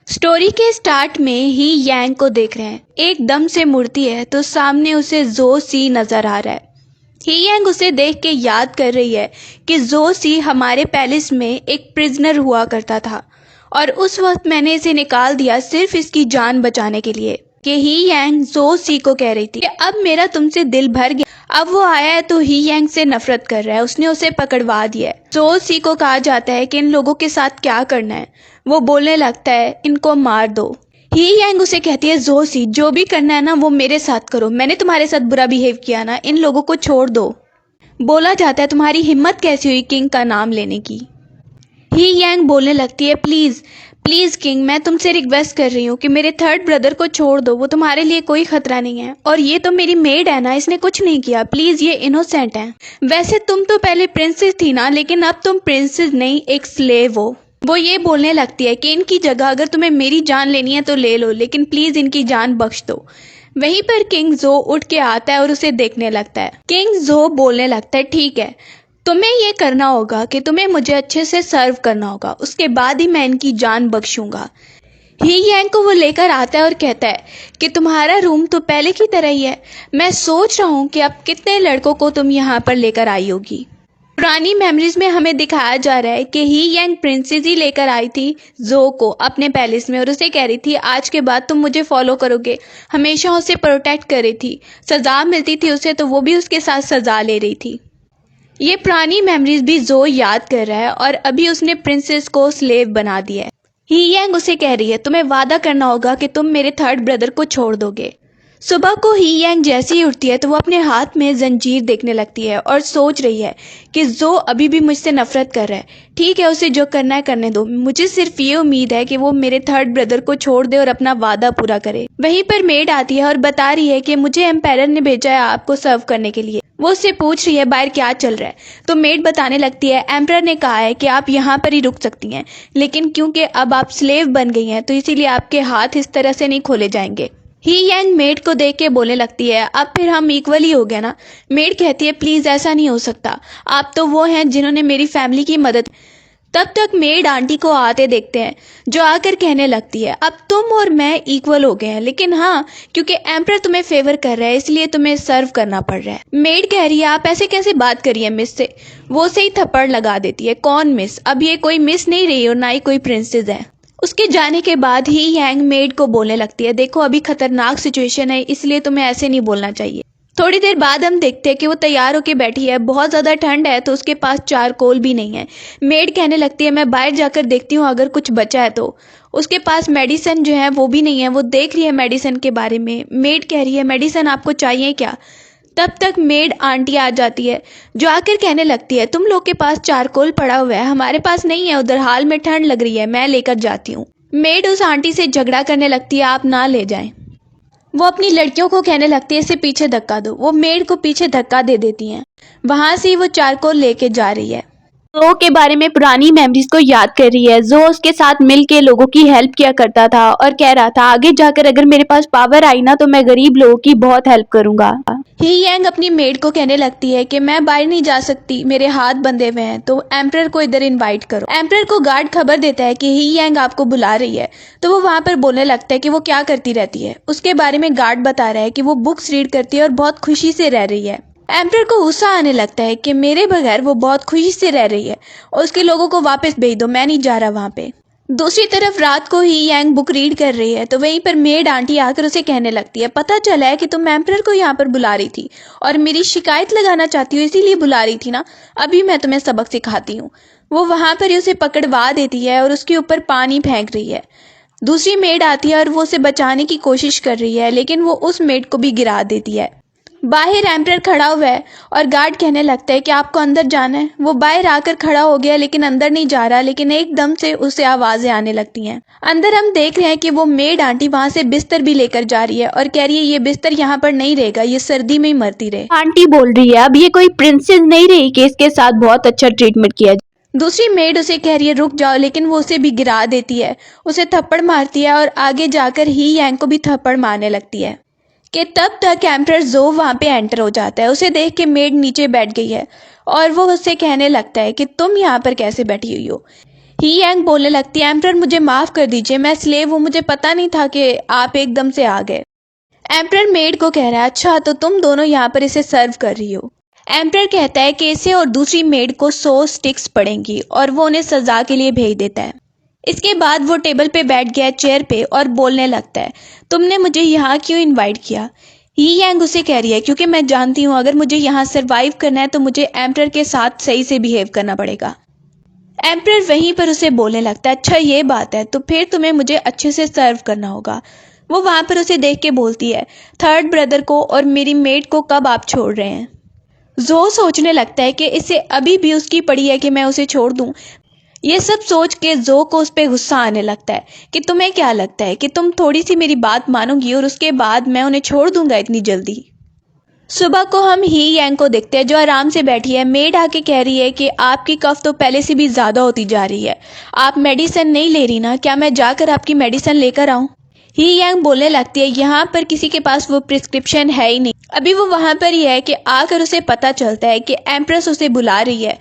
Story के start में ही यांग को देख रहे हैं। एकदम से मुड़ती है तो सामने उसे जो सी नजर आ रहा है। ही यांग उसे देख के याद कर रही है कि जो सी हमारे पैलेस में एक प्रिजनर हुआ करता था और उस वक्त मैंने इसे निकाल दिया सिर्फ इसकी जान बचाने के लिए। कि ही यांग जो सी को कह रही थी कि अब मेरा तुमसे दिल भर गया। अब वो आया है तो ही यांग से नफरत कर रहा है, उसने उसे पकड़वा दिया है। जो सी को कहा जाता है कि इन लोगों के साथ क्या करना है। वो बोलने लगता है इनको मार दो। ही यांग उसे कहती है जो सी जो भी करना है ना वो मेरे साथ करो, मैंने तुम्हारे साथ बुरा बिहेव किया ना, इन लोगों को छोड़ दो। बोला जाता है तुम्हारी हिम्मत कैसी हुई किंग का नाम लेने की। ही यांग बोलने लगती है प्लीज प्लीज किंग, मैं तुमसे रिक्वेस्ट कर रही हूँ कि मेरे थर्ड ब्रदर को छोड़ दो, वो तुम्हारे लिए कोई खतरा नहीं है और ये तो मेरी मेड है ना, इसने कुछ नहीं किया, प्लीज ये इनोसेंट है। वैसे तुम तो पहले प्रिंसेस थी ना, लेकिन अब तुम प्रिंसेस नहीं एक स्लेव हो। वो ये बोलने लगती है कि इनकी जगह अगर तुम्हें मेरी जान लेनी है तो ले लो, लेकिन प्लीज इनकी जान बख्श दो। वहीं पर किंग जो उठ के आता है और उसे देखने लगता है। किंग जो बोलने लगता है ठीक है, तुम्हें ये करना होगा कि तुम्हें मुझे अच्छे से सर्व करना होगा, उसके बाद ही मैं इनकी जान बख्शूंगा। ही यांग को वो लेकर आता है और कहता है कि तुम्हारा रूम तो पहले की तरह ही है, मैं सोच रहा हूँ कि अब कितने लड़कों को तुम यहाँ पर लेकर आई होगी। पुरानी मेमोरीज में हमें दिखाया जा रहा है कि ही यांग प्रिंसेस ही लेकर आई थी जो को अपने पैलेस में और उसे कह रही थी आज के बाद तुम मुझे फॉलो करोगे, हमेशा उसे प्रोटेक्ट कर रही थी। सजा मिलती थी उसे तो वो भी उसके साथ सजा ले रही थी। ये पुरानी मेमोरीज भी जो याद कर रहा है और अभी उसने प्रिंसेस को स्लेव बना दिया है। ही यांग उसे कह रही है तुम्हें वादा करना होगा कि तुम मेरे थर्ड ब्रदर को छोड़ दोगे। सुबह को ही यांग जैसे ही उठती है तो वो अपने हाथ में जंजीर देखने लगती है और सोच रही है कि जो अभी भी मुझसे नफरत कर रहा है, ठीक है उसे जो करना है करने दो, मुझे सिर्फ ये उम्मीद है कि वो मेरे थर्ड ब्रदर को छोड़ दे और अपना वादा पूरा करे। वहीं पर मेड आती है और बता रही है कि मुझे एम्पायर ने भेजा है आपको सर्व करने के लिए। वो उससे पूछ रही है बाहर क्या चल रहा है, तो मेड बताने लगती है एम्पायर ने कहा है कि आप यहाँ पर ही रुक सकती हैं, लेकिन क्योंकि अब आप स्लेव बन गई हैं तो इसीलिए आपके हाथ इस तरह से नहीं खोले जाएंगे। ही यांग मेड को देख के बोलने लगती है अब फिर हम इक्वल ही हो गए ना। मेड कहती है प्लीज ऐसा नहीं हो सकता, आप तो वो हैं जिन्होंने मेरी फैमिली की मदद। तब तक मेड आंटी को आते देखते हैं जो आकर कहने लगती है अब तुम और मैं इक्वल हो गए हैं, लेकिन हाँ क्योंकि एम्परर तुम्हें फेवर कर रहा है इसलिए तुम्हें सर्व करना पड़ रहा है। मेड कह रही है आप ऐसे कैसे बात करिए मिस से। वो से ही थप्पड़ लगा देती है कौन मिस, अब ये कोई मिस नहीं रही और ना ही कोई प्रिंसेस है। उसके जाने के बाद ही यांग मेड को बोलने लगती है देखो अभी खतरनाक सिचुएशन है इसलिए तुम्हें ऐसे नहीं बोलना चाहिए। थोड़ी देर बाद हम देखते हैं कि वो तैयार होके बैठी है, बहुत ज़्यादा ठंड है तो उसके पास चारकोल भी नहीं है। मेड कहने लगती है मैं बाहर जाकर देखती हूँ अगर कुछ बचा है तो। उसके पास मेडिसिन जो है वो भी नहीं है, वो देख रही है मेडिसिन के बारे में। मेड कह रही है मेडिसिन आपको चाहिए क्या। तब तक मेड आंटी आ जाती है जो आकर कहने लगती है तुम लोग के पास चारकोल पड़ा हुआ है, हमारे पास नहीं है, उधर हाल में ठंड लग रही है, मैं लेकर जाती हूँ। मेड उस आंटी से झगड़ा करने लगती है आप ना ले जाएं। वो अपनी लड़कियों को कहने लगती है इसे पीछे धक्का दो, वो मेड को पीछे धक्का दे देती हैं। वहां से वो चारकोल लेके जा रही है। जो के बारे में पुरानी मेमोरीज को याद कर रही है। जो उसके साथ मिल के लोगों की हेल्प किया करता था और कह रहा था आगे जाकर अगर मेरे पास पावर आई ना तो मैं गरीब लोगों की बहुत हेल्प करूंगा। ही यांग अपनी मेड को कहने लगती है कि मैं बाहर नहीं जा सकती, मेरे हाथ बंधे हुए हैं, तो एम्परर को इधर इनवाइट करो। एम्परर को गार्ड खबर देता है कि ही यांग आपको बुला रही है, तो वो वहां पर बोलने लगता है कि वो क्या करती रहती है। उसके बारे में गार्ड बता रहा है कि वो बुक्स रीड करती है और बहुत खुशी से रह रही है। एम्परर को गुस्सा आने लगता है कि मेरे बगैर वो बहुत खुशी से रह रही है और उसके लोगों को वापस भेज दो, मैं नहीं जा रहा वहां पे। दूसरी तरफ रात को ही यांग बुक रीड कर रही है तो वहीं पर मेड आंटी आकर उसे कहने लगती है पता चला है कि तुम एम्परर को यहाँ पर बुला रही थी और मेरी शिकायत लगाना चाहती हो इसीलिए बुला रही थी ना, अभी मैं तुम्हें सबक सिखाती हूँ। वो वहां पर ही उसे पकड़वा देती है और उसके ऊपर पानी फेंक रही है। दूसरी मेड आती है और वो उसे बचाने की कोशिश कर रही है लेकिन वो उस मेड को भी गिरा देती है। बाहर एम्परर खड़ा हुआ है और गार्ड कहने लगता है कि आपको अंदर जाना है। वो बाहर आकर खड़ा हो गया लेकिन अंदर नहीं जा रहा, लेकिन एकदम से उसे आवाजें आने लगती हैं। अंदर हम देख रहे हैं कि वो मेड आंटी वहां से बिस्तर भी लेकर जा रही है और कह रही है ये बिस्तर यहाँ पर नहीं रहेगा, ये सर्दी में ही मरती रहे। आंटी बोल रही है अब ये कोई प्रिंसेस नहीं रही कि इसके साथ बहुत अच्छा ट्रीटमेंट किया जाए। दूसरी मेड उसे कह रही है रुक जाओ, लेकिन वो उसे भी गिरा देती है, उसे थप्पड़ मारती है और आगे जाकर ही यांग को भी थप्पड़ मारने लगती है। कि तब तक एम्परर जो वहां पे एंटर हो जाता है। उसे देख के मेड नीचे बैठ गई है और वो उससे कहने लगता है कि तुम यहाँ पर कैसे बैठी हुई हो। ही यांग बोलने लगती है, एम्परर मुझे माफ कर दीजिए, मैं स्लेव हूँ, मुझे पता नहीं था कि आप एकदम से आ गए। एम्परर मेड को कह रहा है, अच्छा तो तुम दोनों यहाँ पर इसे सर्व कर रही हो। एम्परर कहता है कि इसे और दूसरी मेड को 100 स्टिक्स पड़ेंगी और वो उन्हें सजा के लिए भेज देता है। इसके बाद वो टेबल पे बैठ गया चेयर पे और बोलने लगता है, तुमने मुझे यहाँ क्यों इनवाइट किया। ही यांग उसे कह रही है, क्योंकि मैं जानती हूँ अगर मुझे यहाँ सरवाइव करना है तो मुझे एम्परर के साथ सही से बिहेव करना पड़ेगा। एम्परर वहीं पर उसे बोलने लगता है, अच्छा ये बात है, तो फिर तुम्हें मुझे अच्छे से सर्व करना होगा। वो वहां पर उसे देख के बोलती है, थर्ड ब्रदर को और मेरी मेड को कब आप छोड़ रहे हैं। जो सोचने लगता है कि इसे अभी भी उसकी पड़ी है कि मैं उसे छोड़ दूं। ये सब सोच के जो को उस पर गुस्सा आने लगता है कि तुम्हें क्या लगता है कि तुम थोड़ी सी मेरी बात मानोगी और उसके बाद मैं उन्हें छोड़ दूंगा इतनी जल्दी। सुबह को हम ही यांग को देखते हैं जो आराम से बैठी है। मेड आके कह रही है कि आपकी कफ तो पहले से भी ज़्यादा होती जा रही है, आप मेडिसिन नहीं ले रही ना, क्या मैं जाकर आपकी मेडिसिन लेकर आऊं। ही यांग बोलने लगती है, यहाँ पर किसी के पास वो प्रिस्क्रिप्शन है ही नहीं। अभी वो वहां पर ही है कि आकर उसे पता चलता है कि एम्प्रेस उसे बुला रही है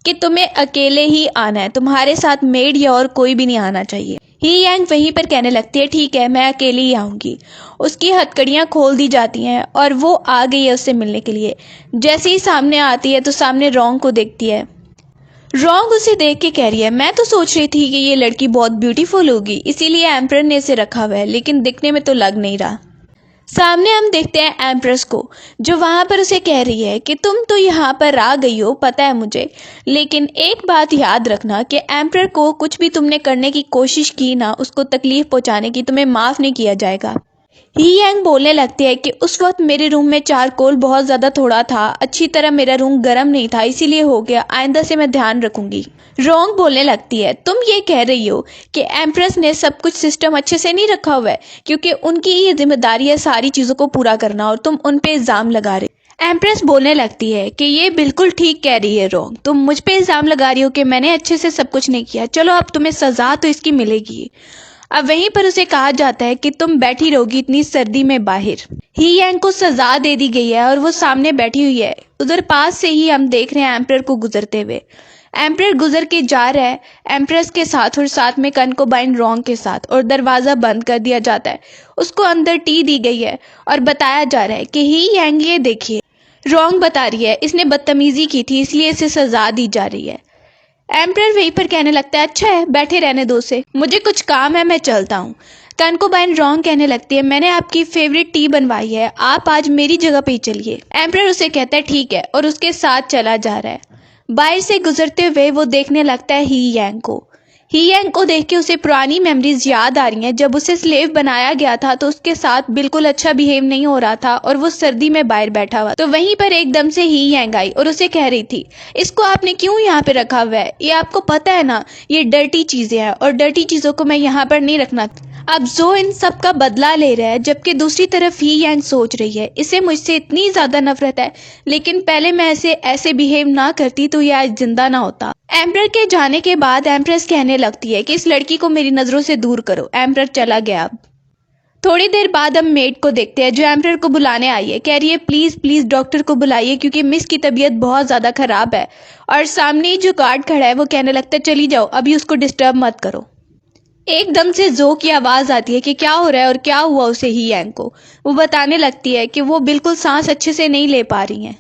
कि तुम्हें अकेले ही आना है, तुम्हारे साथ मेड या और कोई भी नहीं आना चाहिए। ही यांग वहीं पर कहने लगती है, ठीक है मैं अकेली ही आऊंगी। उसकी हथकड़ियां खोल दी जाती हैं और वो आ गई है उससे मिलने के लिए। जैसे ही सामने आती है तो सामने रोंग को देखती है। रोंग उसे देख के कह रही है, मैं तो सोच रही थी कि ये लड़की बहुत ब्यूटीफुल होगी, इसीलिए एम्परर ने इसे रखा हुआ है, लेकिन दिखने में तो लग नहीं रहा। सामने हम देखते हैं एम्प्रेस को जो वहां पर उसे कह रही है कि तुम तो यहाँ पर आ गई हो, पता है मुझे, लेकिन एक बात याद रखना कि एम्परर को कुछ भी तुमने करने की कोशिश की ना, उसको तकलीफ पहुंचाने की, तुम्हें माफ नहीं किया जाएगा। ही यांग बोलने लगती है कि उस वक्त मेरे रूम में चारकोल बहुत ज्यादा थोड़ा था, अच्छी तरह मेरा रूम गर्म नहीं था, इसीलिए हो गया, आइंदा से मैं ध्यान रखूंगी। रोंग बोलने लगती है, तुम ये कह रही हो कि एम्प्रेस ने सब कुछ सिस्टम अच्छे से नहीं रखा हुआ है, क्योंकि उनकी ये जिम्मेदारी है सारी चीजों को पूरा करना और तुम उन पे इल्जाम लगा रही। एम्प्रेस बोलने लगती है कि ये बिल्कुल ठीक कह रही है रोंग, तुम मुझ पे इल्जाम लगा रही हो कि मैंने अच्छे से सब कुछ नहीं किया, चलो अब तुम्हें सजा तो इसकी मिलेगी। अब वहीं पर उसे कहा जाता है कि तुम बैठी रहोगी इतनी सर्दी में बाहर। ही यांग को सजा दे दी गई है और वो सामने बैठी हुई है। उधर पास से ही हम देख रहे हैं एम्परर को गुजरते हुए। एम्परर गुजर के जा रहा है एम्प्रेस के साथ और साथ में कनकोबाइन रोंग के साथ, और दरवाजा बंद कर दिया जाता है। उसको अंदर टी दी गई है और बताया जा रहा है कि ही यांग ये देखिए, रोंग बता रही है इसने बदतमीजी की थी इसलिए इसे सजा दी जा रही है। एम्परर वहीं पर कहने लगता है, अच्छा है बैठे रहने दो से, मुझे कुछ काम है, मैं चलता हूँ। कनकोबाइन रोंग कहने लगती है, मैंने आपकी फेवरेट टी बनवाई है, आप आज मेरी जगह पे ही चलिए। एम्परर उसे कहता है ठीक है और उसके साथ चला जा रहा है। बाहर से गुजरते हुए वो देखने लगता है ही यांग को। ही यांग को देख के उसे पुरानी मेमोरीज याद आ रही हैं। जब उसे स्लेव बनाया गया था तो उसके साथ बिल्कुल अच्छा बिहेव नहीं हो रहा था और वो सर्दी में बाहर बैठा हुआ, तो वहीं पर एकदम से ही यांग आई और उसे कह रही थी, इसको आपने क्यों यहाँ पे रखा हुआ है, ये आपको पता है ना ये डर्टी चीजें हैं और डर्टी चीजों को मैं यहाँ पर नहीं रखना। अब जो इन सब का बदला ले रहा है, जबकि दूसरी तरफ ही यांग सोच रही है इसे मुझसे इतनी ज्यादा नफरत है, लेकिन पहले मैं ऐसे बिहेव ना करती तो ये आज जिंदा ना होता। एम्परर के जाने के बाद एम्प्रेस कहने लगती है कि इस लड़की को मेरी नजरों से दूर करो। एम्परर चला गया। अब थोड़ी देर बाद हम मेड को देखते हैं जो एम्परर को बुलाने आई है। कह रही है प्लीज प्लीज डॉक्टर को बुलाइए क्योंकि मिस की तबीयत बहुत ज्यादा खराब है। और सामने ही जो गार्ड खड़ा है वो कहने लगता है चली जाओ, अभी उसको डिस्टर्ब मत करो। एकदम से जो की आवाज आती है कि क्या हो रहा है और क्या हुआ उसे ही यांग को। वो बताने लगती है कि वो बिल्कुल सांस अच्छे से नहीं ले पा रही हैं।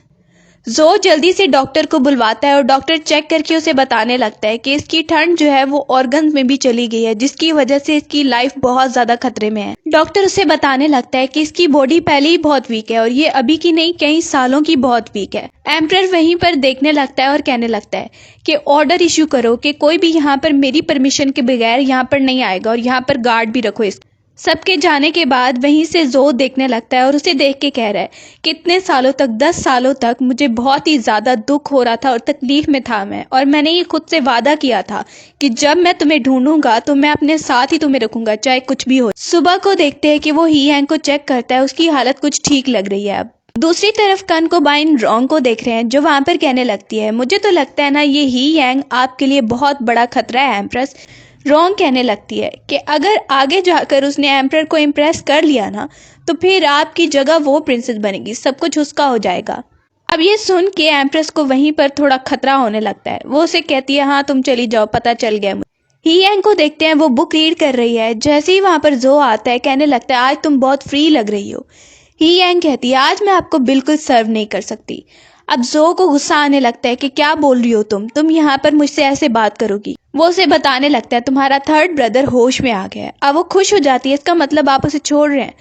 जो जल्दी से डॉक्टर को बुलवाता है और डॉक्टर चेक करके उसे बताने लगता है कि इसकी ठंड जो है वो ऑर्गन्स में भी चली गई है, जिसकी वजह से इसकी लाइफ बहुत ज्यादा खतरे में है। डॉक्टर उसे बताने लगता है कि इसकी बॉडी पहले ही बहुत वीक है और ये अभी की नहीं कई सालों की बहुत वीक है। एम्परर वहीं पर देखने लगता है और कहने लगता है कि ऑर्डर इश्यू करो कि कोई भी यहाँ पर मेरी परमिशन के बगैर यहाँ पर नहीं आएगा और यहाँ पर गार्ड भी रखो। इस सबके जाने के बाद वहीं से जो देखने लगता है और उसे देख के कह रहा है कितने सालों तक 10 सालों तक मुझे बहुत ही ज्यादा दुख हो रहा था और तकलीफ में था मैं, और मैंने ये खुद से वादा किया था कि जब मैं तुम्हें ढूंढूंगा तो मैं अपने साथ ही तुम्हें रखूंगा चाहे कुछ भी हो। सुबह को देखते हैं कि वो ही यांग को चेक करता है, उसकी हालत कुछ ठीक लग रही है। अब दूसरी तरफ कनकोबाइन रोंग को देख रहे हैं जो वहां पर कहने लगती है, मुझे तो लगता है ना ये ही यांग आपके लिए बहुत बड़ा खतरा है एम्प्रेस। रोंग कहने लगती है कि अगर आगे जाकर उसने एम्परर को इम्प्रेस कर लिया ना तो फिर आपकी जगह वो प्रिंसेस बनेगी, सब कुछ उसका हो जाएगा। अब ये सुन के एम्प्रेस को वहीं पर थोड़ा खतरा होने लगता है। वो उसे कहती है हाँ तुम चली जाओ, पता चल गया मुझे। ही यांग को देखते हैं वो बुक रीड कर रही है। जैसे ही वहां पर जो आता है कहने लगता है आज तुम बहुत फ्री लग रही हो। ही यांग कहती है आज मैं आपको बिल्कुल सर्व नहीं कर सकती। अब जो को गुस्सा आने लगता है कि क्या बोल रही हो तुम यहाँ पर मुझसे ऐसे बात करोगी। वो उसे बताने लगता है तुम्हारा थर्ड ब्रदर होश में आ गया है। अब वो खुश हो जाती है, इसका मतलब आप उसे छोड़ रहे हैं।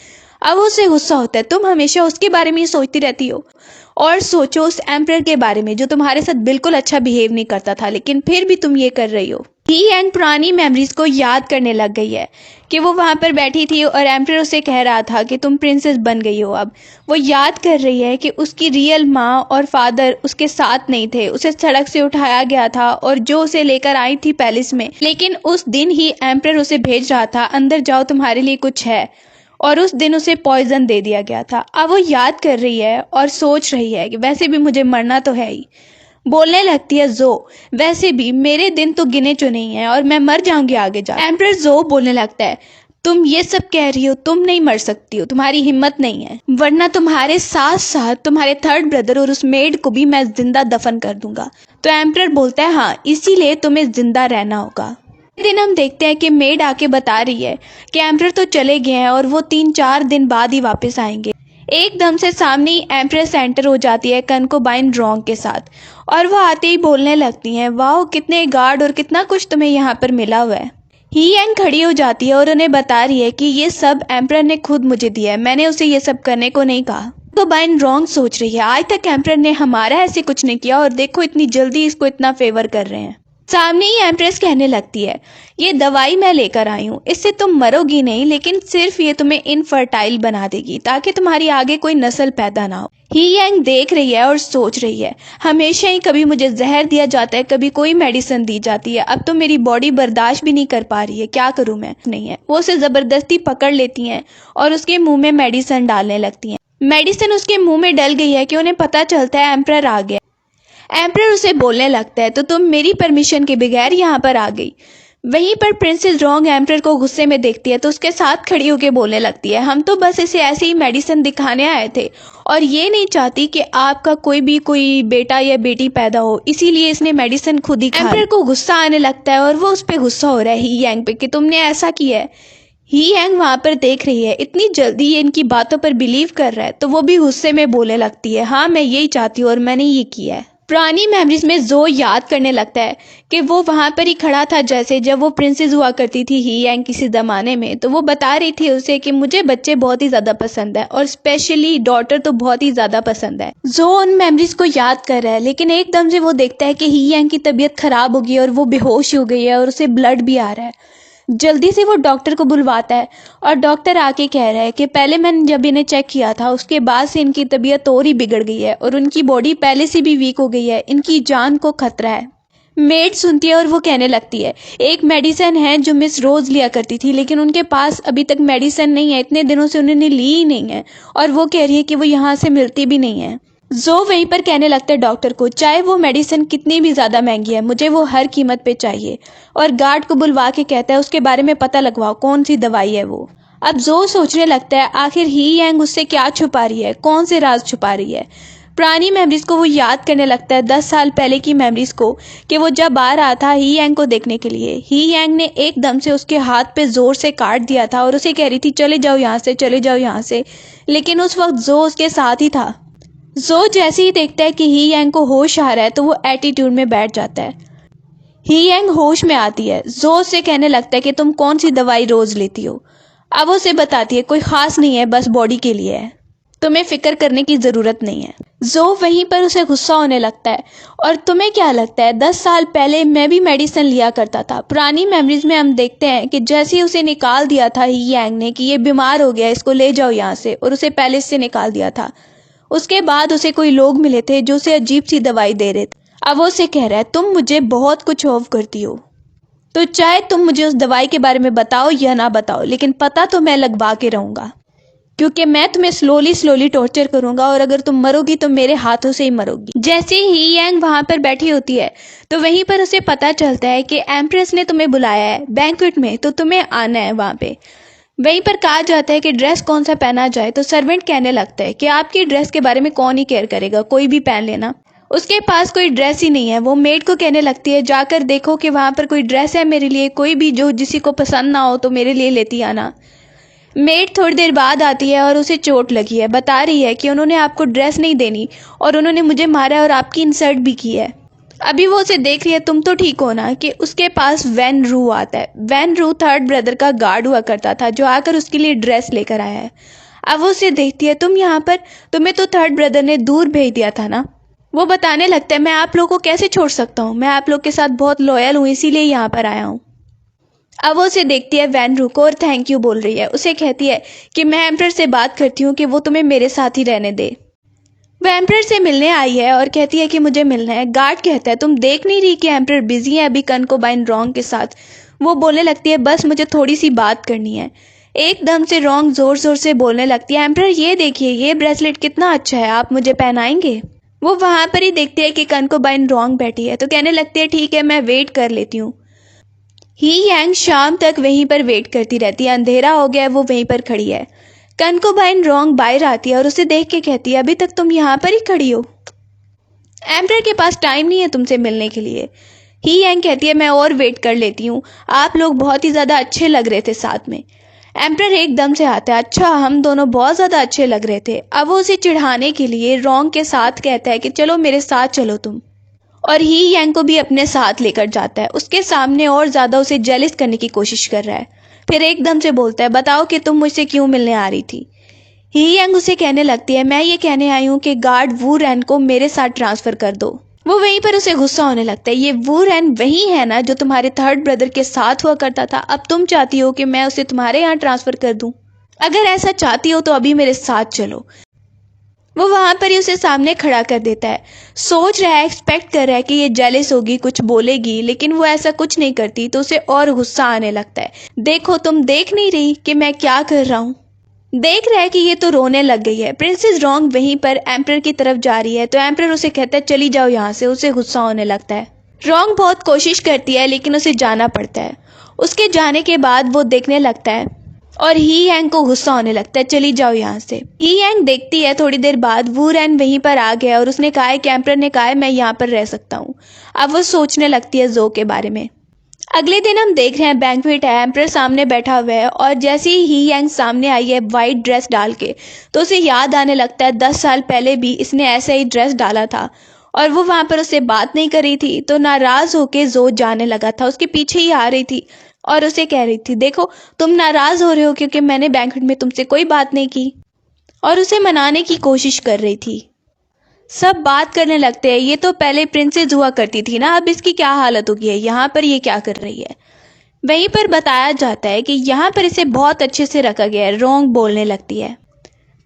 अब उसे गुस्सा होता है, तुम हमेशा उसके बारे में ही सोचती रहती हो। और सोचो उस एम्परर के बारे में जो तुम्हारे साथ बिल्कुल अच्छा बिहेव नहीं करता था, लेकिन फिर भी तुम ये कर रही हो। ही यांग पुरानी मेमोरीज को याद करने लग गई है कि वो वहां पर बैठी थी और एम्परर उसे कह रहा था कि तुम प्रिंसेस बन गई हो। अब वो याद कर रही है कि उसकी रियल माँ और फादर उसके साथ नहीं थे, उसे सड़क से उठाया गया था और जो उसे लेकर आई थी पैलेस में, लेकिन उस दिन ही एम्परर उसे भेज रहा था अंदर जाओ तुम्हारे लिए कुछ है, और उस दिन उसे पॉइजन दे दिया गया था। अब वो याद कर रही है और सोच रही है कि वैसे भी मुझे मरना तो है ही। बोलने लगती है जो वैसे भी मेरे दिन तो गिने चुने ही हैं और मैं मर जाऊंगी आगे जा। एम्परर जो बोलने लगता है तुम ये सब कह रही हो, तुम नहीं मर सकती हो, तुम्हारी हिम्मत नहीं है, वरना तुम्हारे साथ साथ तुम्हारे थर्ड ब्रदर और उस मेड को भी मैं जिंदा दफन कर दूंगा। तो एम्परर बोलता है हाँ इसीलिए तुम्हें जिंदा रहना होगा। दिन हम देखते हैं कि मेड आके बता रही है कि एम्परर तो चले गए हैं और वो 3-4 दिन बाद ही वापस आएंगे। एकदम से सामने ही एम्प्रेस एंटर हो जाती है कनकोबाइन ड्रोंग के साथ और वो आते ही बोलने लगती हैं वाह कितने गार्ड और कितना कुछ तुम्हें यहाँ पर मिला हुआ है। ही यांग खड़ी हो जाती है और उन्हें बता रही है कि ये सब एम्परर ने खुद मुझे दिया है, मैंने उसे ये सब करने को नहीं कहा। कनकोबाइन ड्रोंग सोच रही है आज तक एम्परर ने हमारा ऐसे कुछ नहीं किया और देखो इतनी जल्दी इसको इतना फेवर कर रहे हैं। सामने ही एम्प्रेस कहने लगती है ये दवाई मैं लेकर आई हूँ, इससे तुम मरोगी नहीं लेकिन सिर्फ ये तुम्हें इनफर्टाइल बना देगी ताकि तुम्हारी आगे कोई नस्ल पैदा ना हो। ही यांग देख रही है और सोच रही है हमेशा ही कभी मुझे जहर दिया जाता है, कभी कोई मेडिसिन दी जाती है, अब तो मेरी बॉडी बर्दाश्त भी नहीं कर पा रही है, क्या करूँ मैं। नहीं है वो उसे जबरदस्ती पकड़ लेती हैं और उसके मुंह में मेडिसिन डालने लगती हैं। मेडिसिन उसके मुंह में डल गई है कि उन्हें पता चलता है एम्परर आ गया। एम्परर उसे बोलने लगता है तो तुम मेरी परमिशन के बगैर यहाँ पर आ गई। वहीं पर प्रिंसेस ड्रोंग एम्परर को गुस्से में देखती है तो उसके साथ खड़ी होकर बोलने लगती है हम तो बस इसे ऐसे ही मेडिसिन दिखाने आए थे और ये नहीं चाहती कि आपका कोई बेटा या बेटी पैदा हो, इसीलिए इसने मेडिसिन खुद ही खाई। एम्परर को गुस्सा आने लगता है और वो उस पर गुस्सा हो रहा है ही यांग पे कि तुमने ऐसा किया है। ही यांग वहां पर देख रही है इतनी जल्दी ये इनकी बातों पर बिलीव कर रहा है तो वो भी गुस्से में बोलने लगती है हाँ मैं यही चाहती हूँ और मैंने ये किया है। पुरानी मेमोरीज में जो याद करने लगता है कि वो वहां पर ही खड़ा था जैसे जब वो प्रिंसेस हुआ करती थी ही यांग किसी जमाने में, तो वो बता रही थी उसे कि मुझे बच्चे बहुत ही ज्यादा पसंद है और स्पेशली डॉटर तो बहुत ही ज्यादा पसंद है। जो उन मेमोरीज को याद कर रहा है लेकिन एकदम से वो देखता है कि ही यांग की तबीयत खराब हो गई और वो बेहोश हो गई है और उसे ब्लड भी आ रहा है। जल्दी से वो डॉक्टर को बुलवाता है और डॉक्टर आके कह रहा है कि पहले मैंने जब इन्हें चेक किया था उसके बाद से इनकी तबीयत और ही बिगड़ गई है और उनकी बॉडी पहले से भी वीक हो गई है, इनकी जान को खतरा है। मेड सुनती है और वो कहने लगती है एक मेडिसिन है जो मिस रोज लिया करती थी लेकिन उनके पास अभी तक मेडिसिन नहीं है, इतने दिनों से उन्होंने ली ही नहीं है और वो कह रही है कि वो यहाँ से मिलती भी नहीं है। जो वहीं पर कहने लगता है डॉक्टर को चाहे वो मेडिसिन कितनी भी ज्यादा महंगी है मुझे वो हर कीमत पे चाहिए और गार्ड को बुलवा के कहता है उसके बारे में पता लगवाओ कौन सी दवाई है वो। अब जो सोचने लगता है आखिर ही यांग उससे क्या छुपा रही है, कौन से राज छुपा रही है। पुरानी मेमोरीज को वो याद करने लगता है 10 साल पहले की मेमोरीज को कि वो जब आ रहा था ही यांग को देखने के लिए, ही यांग ने एकदम से उसके हाथ पे जोर से काट दिया था और उसे कह रही थी चले जाओ यहाँ से, चले जाओ यहाँ से, लेकिन उस वक्त जो उसके साथ ही था। जो जैसे ही देखता है कि ही यांग को होश आ रहा है तो वो एटीट्यूड में बैठ जाता है। ही यांग होश में आती है, जो उससे कहने लगता है कि तुम कौन सी दवाई रोज लेती हो। अब उसे बताती है कोई खास नहीं है, बस बॉडी के लिए है, तुम्हें फिक्र करने की जरूरत नहीं है। जो वहीं पर उसे गुस्सा होने लगता है और तुम्हें क्या लगता है 10 साल पहले मैं भी मेडिसिन लिया करता था। पुरानी मेमोरीज में हम देखते हैं कि जैसे ही उसे निकाल दिया था ही यांग ने कि ये बीमार हो गया इसको ले जाओ यहाँ से, और उसे पैलेस से निकाल दिया था। उसके बाद उसे कोई लोग मिले थे जो उसे अजीब सी दवाई दे रहे थे। अब वो उसे कह रहा है तुम मुझे बहुत कुछ ऑफ करती हो, तो चाहे तुम मुझे उस दवाई के बारे में बताओ या ना बताओ लेकिन पता तो मैं लगवा के रहूंगा, क्योंकि मैं तुम्हें स्लोली टॉर्चर करूंगा और अगर तुम मरोगी तो मेरे हाथों से ही मरोगी। जैसे ही यांग वहां पर बैठी होती है तो वहीं पर उसे पता चलता है कि एम्प्रेस ने तुम्हें बुलाया है बैंक्वेट में, तो तुम्हें आना है वहां पे। वहीं पर कहा जाता है कि ड्रेस कौन सा पहना जाए, तो सर्वेंट कहने लगता है कि आपकी ड्रेस के बारे में कौन ही केयर करेगा, कोई भी पहन लेना। उसके पास कोई ड्रेस ही नहीं है। वो मेड को कहने लगती है जाकर देखो कि वहाँ पर कोई ड्रेस है मेरे लिए, कोई भी जो जिसी को पसंद ना हो तो मेरे लिए लेती आना। मेड थोड़ी देर बाद आती है और उसे चोट लगी है, बता रही है कि उन्होंने आपको ड्रेस नहीं देनी और उन्होंने मुझे मारा है और आपकी इंसल्ट भी की है। अभी वो उसे देख रही है, तुम तो ठीक हो ना, कि उसके पास वैन रू आता है। वैन रू थर्ड ब्रदर का गार्ड हुआ करता था जो आकर उसके लिए ड्रेस लेकर आया है। अब वो उसे देखती है, तुम यहाँ पर, तुम्हें तो थर्ड ब्रदर ने दूर भेज दिया था ना। वो बताने लगता है मैं आप लोगों को कैसे छोड़ सकता हूँ, मैं आप लोग के साथ बहुत लॉयल हूँ इसीलिए यहाँ पर आया हूँ। अब वो उसे देखती है वैन रू को और थैंक यू बोल रही है। उसे कहती है कि मैं एम्परर से बात करती हूँ कि वो तुम्हें मेरे साथ ही रहने दे। वह एम्परर से मिलने आई है और कहती है कि मुझे मिलना है। गार्ड कहता है तुम देख नहीं रही कि एम्परर बिजी है अभी कनकोबाइन रॉन्ग के साथ। वो बोलने लगती है बस मुझे थोड़ी सी बात करनी है। एकदम से रॉन्ग जोर जोर से बोलने लगती है, एम्परर ये देखिए ये ब्रेसलेट कितना अच्छा है, आप मुझे पहनाएंगे। वो वहां पर ही देखती है कि कनकोबाइन रॉन्ग बैठी है तो कहने लगती है ठीक है मैं वेट कर लेती हूँ। ही यांग शाम तक वहीं पर वेट करती रहती है। अंधेरा हो गया है, वो वहीं पर खड़ी है। कनकोबाइन रॉन्ग बाहर आती है और उसे देख के कहती है अभी तक तुम यहाँ पर ही खड़ी हो, एम्परर के पास टाइम नहीं है तुमसे मिलने के लिए। ही यांग कहती है मैं और वेट कर लेती हूँ, आप लोग बहुत ही ज़्यादा अच्छे लग रहे थे साथ में। एम्परर एकदम से आता है, अच्छा हम दोनों बहुत ज़्यादा अच्छे लग रहे थे। अब वो उसे चिढ़ाने के लिए रॉन्ग के साथ कहता है कि चलो मेरे साथ चलो तुम, और ही यांग को भी अपने साथ लेकर जाता है। उसके सामने और ज़्यादा उसे जेलिस करने की कोशिश कर रहा है। फिर एकदम से बोलता है बताओ कि तुम मुझसे क्यों मिलने आ रही थी। ही यांग उसे कहने लगती है मैं ये कहने आई हूँ कि गार्ड वू रैन को मेरे साथ ट्रांसफ़र कर दो। वो वहीं पर उसे गुस्सा होने लगता है, ये वू रैन वही है ना जो तुम्हारे थर्ड ब्रदर के साथ हुआ करता था, अब तुम चाहती हो कि मैं उसे तुम्हारे यहाँ ट्रांसफ़र कर दूँ। अगर ऐसा चाहती हो तो अभी मेरे साथ चलो। वो वहां पर ही उसे सामने खड़ा कर देता है। सोच रहा है, एक्सपेक्ट कर रहा है कि ये जेलिस होगी, कुछ बोलेगी, लेकिन वो ऐसा कुछ नहीं करती तो उसे और गुस्सा आने लगता है। देखो तुम देख नहीं रही कि मैं क्या कर रहा हूँ। देख रहा है कि ये तो रोने लग गई है। प्रिंसेस रॉन्ग वहीं पर एम्परर की तरफ जा रही है तो एम्परर उसे कहता है चली जाओ यहाँ से। उसे गुस्सा होने लगता है। रॉन्ग बहुत कोशिश करती है लेकिन उसे जाना पड़ता है। उसके जाने के बाद वो देखने लगता है और ही यांग को गुस्सा होने लगता है, चली जाओ यहाँ से। ही यांग देखती है थोड़ी देर बाद वू रैन वहीं पर आ गया और उसने कहा है कि एम्परर ने कहा है मैं यहाँ पर रह सकता हूँ। अब वो सोचने लगती है जो के बारे में। अगले दिन हम देख रहे हैं बैंक्वेट है, एम्परर सामने बैठा हुआ है और जैसे ही यांग सामने आई है वाइट ड्रेस डाल के तो उसे याद आने लगता है 10 साल पहले भी इसने ऐसा ही ड्रेस डाला था और वो वहां पर उससे बात नहीं कर रही थी तो नाराज होके जो जाने लगा था, उसके पीछे ही आ रही थी और उसे कह रही थी देखो तुम नाराज हो रहे हो क्योंकि मैंने बैंक्वेट में तुमसे कोई बात नहीं की, और उसे मनाने की कोशिश कर रही थी। सब बात करने लगते हैं, ये तो पहले प्रिंसेस हुआ करती थी ना, अब इसकी क्या हालत हो गई है, यहाँ पर ये क्या कर रही है। वहीं पर बताया जाता है कि यहाँ पर इसे बहुत अच्छे से रखा गया है। रॉन्ग बोलने लगती है।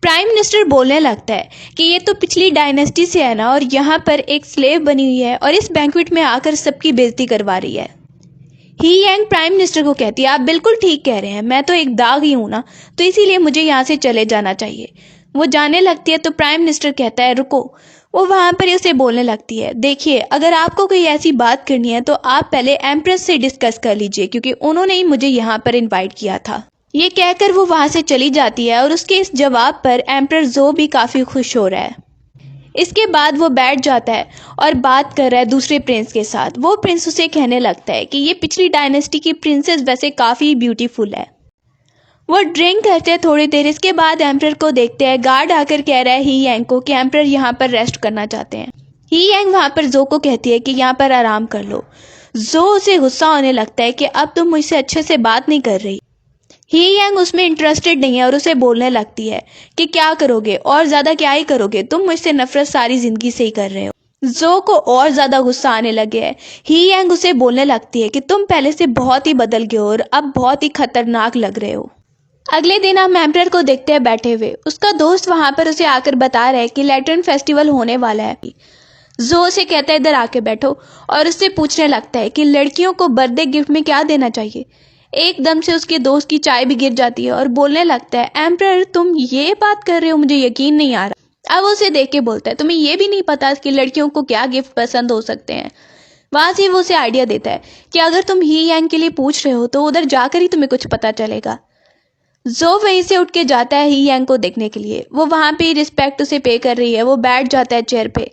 प्राइम मिनिस्टर बोलने लगता है कि ये तो पिछली डायनेस्टी से है ना और यहाँ पर एक स्लेव बनी हुई है और इस बैंक्वेट में आकर सबकी बेइज्जती करवा रही है। ही यांग प्राइम मिनिस्टर को कहती है आप बिल्कुल ठीक कह रहे हैं, मैं तो एक दाग ही हूं ना, तो इसीलिए मुझे यहाँ से चले जाना चाहिए। वो जाने लगती है तो प्राइम मिनिस्टर कहता है रुको। वो वहां पर ही उसे बोलने लगती है देखिए अगर आपको कोई ऐसी बात करनी है तो आप पहले एम्प्रेस से डिस्कस कर लीजिए क्योंकि उन्होंने ही मुझे यहाँ पर इन्वाइट किया था। ये कहकर वो वहां से चली जाती है और उसके इस जवाब पर एम्परर जो भी काफी खुश हो रहा है। इसके बाद वो बैठ जाता है और बात कर रहा है दूसरे प्रिंस के साथ। वो प्रिंस उसे कहने लगता है कि ये पिछली डायनेस्टी की प्रिंसेस वैसे काफ़ी ब्यूटीफुल है। वो ड्रिंक करते हैं थोड़ी देर। इसके बाद एम्परर को देखते हैं। गार्ड आकर कह रहा है ही यांग को कि एम्परर यहाँ पर रेस्ट करना चाहते हैं। ही यांग वहाँ पर जो को कहती है कि यहाँ पर आराम कर लो। जो उसे गुस्सा होने लगता है कि अब तुम मुझसे अच्छे से बात नहीं कर रही। ही यांग उसमें इंटरेस्टेड नहीं है और उसे बोलने लगती है कि क्या करोगे और ज़्यादा क्या ही करोगे, तुम मुझसे नफरत सारी ज़िंदगी से ही कर रहे हो। जो को और ज़्यादा गुस्सा आने लगे है। ही यांग उसे बोलने लगती है कि तुम पहले से बहुत ही बदल गए हो और अब बहुत ही खतरनाक लग रहे हो। अगले दिन हम एम्परर को देखते हैं बैठे हुए। उसका दोस्त वहां पर उसे आकर बता रहा है कि लैटर्न फेस्टिवल होने वाला है। जो उसे कहता है इधर आके बैठो और उससे पूछने लगता है कि लड़कियों को बर्थडे गिफ्ट में क्या देना चाहिए। एकदम से उसके दोस्त की चाय भी गिर जाती है और बोलने लगता है एम्परर तुम ये बात कर रहे हो, मुझे यकीन नहीं आ रहा। अब उसे देख के बोलता है तुम्हें ये भी नहीं पता कि लड़कियों को क्या गिफ्ट पसंद हो सकते हैं। वहां से वो उसे आइडिया देता है कि अगर तुम ही यांग के लिए पूछ रहे हो तो उधर जाकर ही तुम्हें कुछ पता चलेगा। जो वहीं से उठ के जाता है ही यांग को देखने के लिए। वो वहां पे रिस्पेक्ट उसे पे कर रही है। वो बैठ जाता है चेयर पे।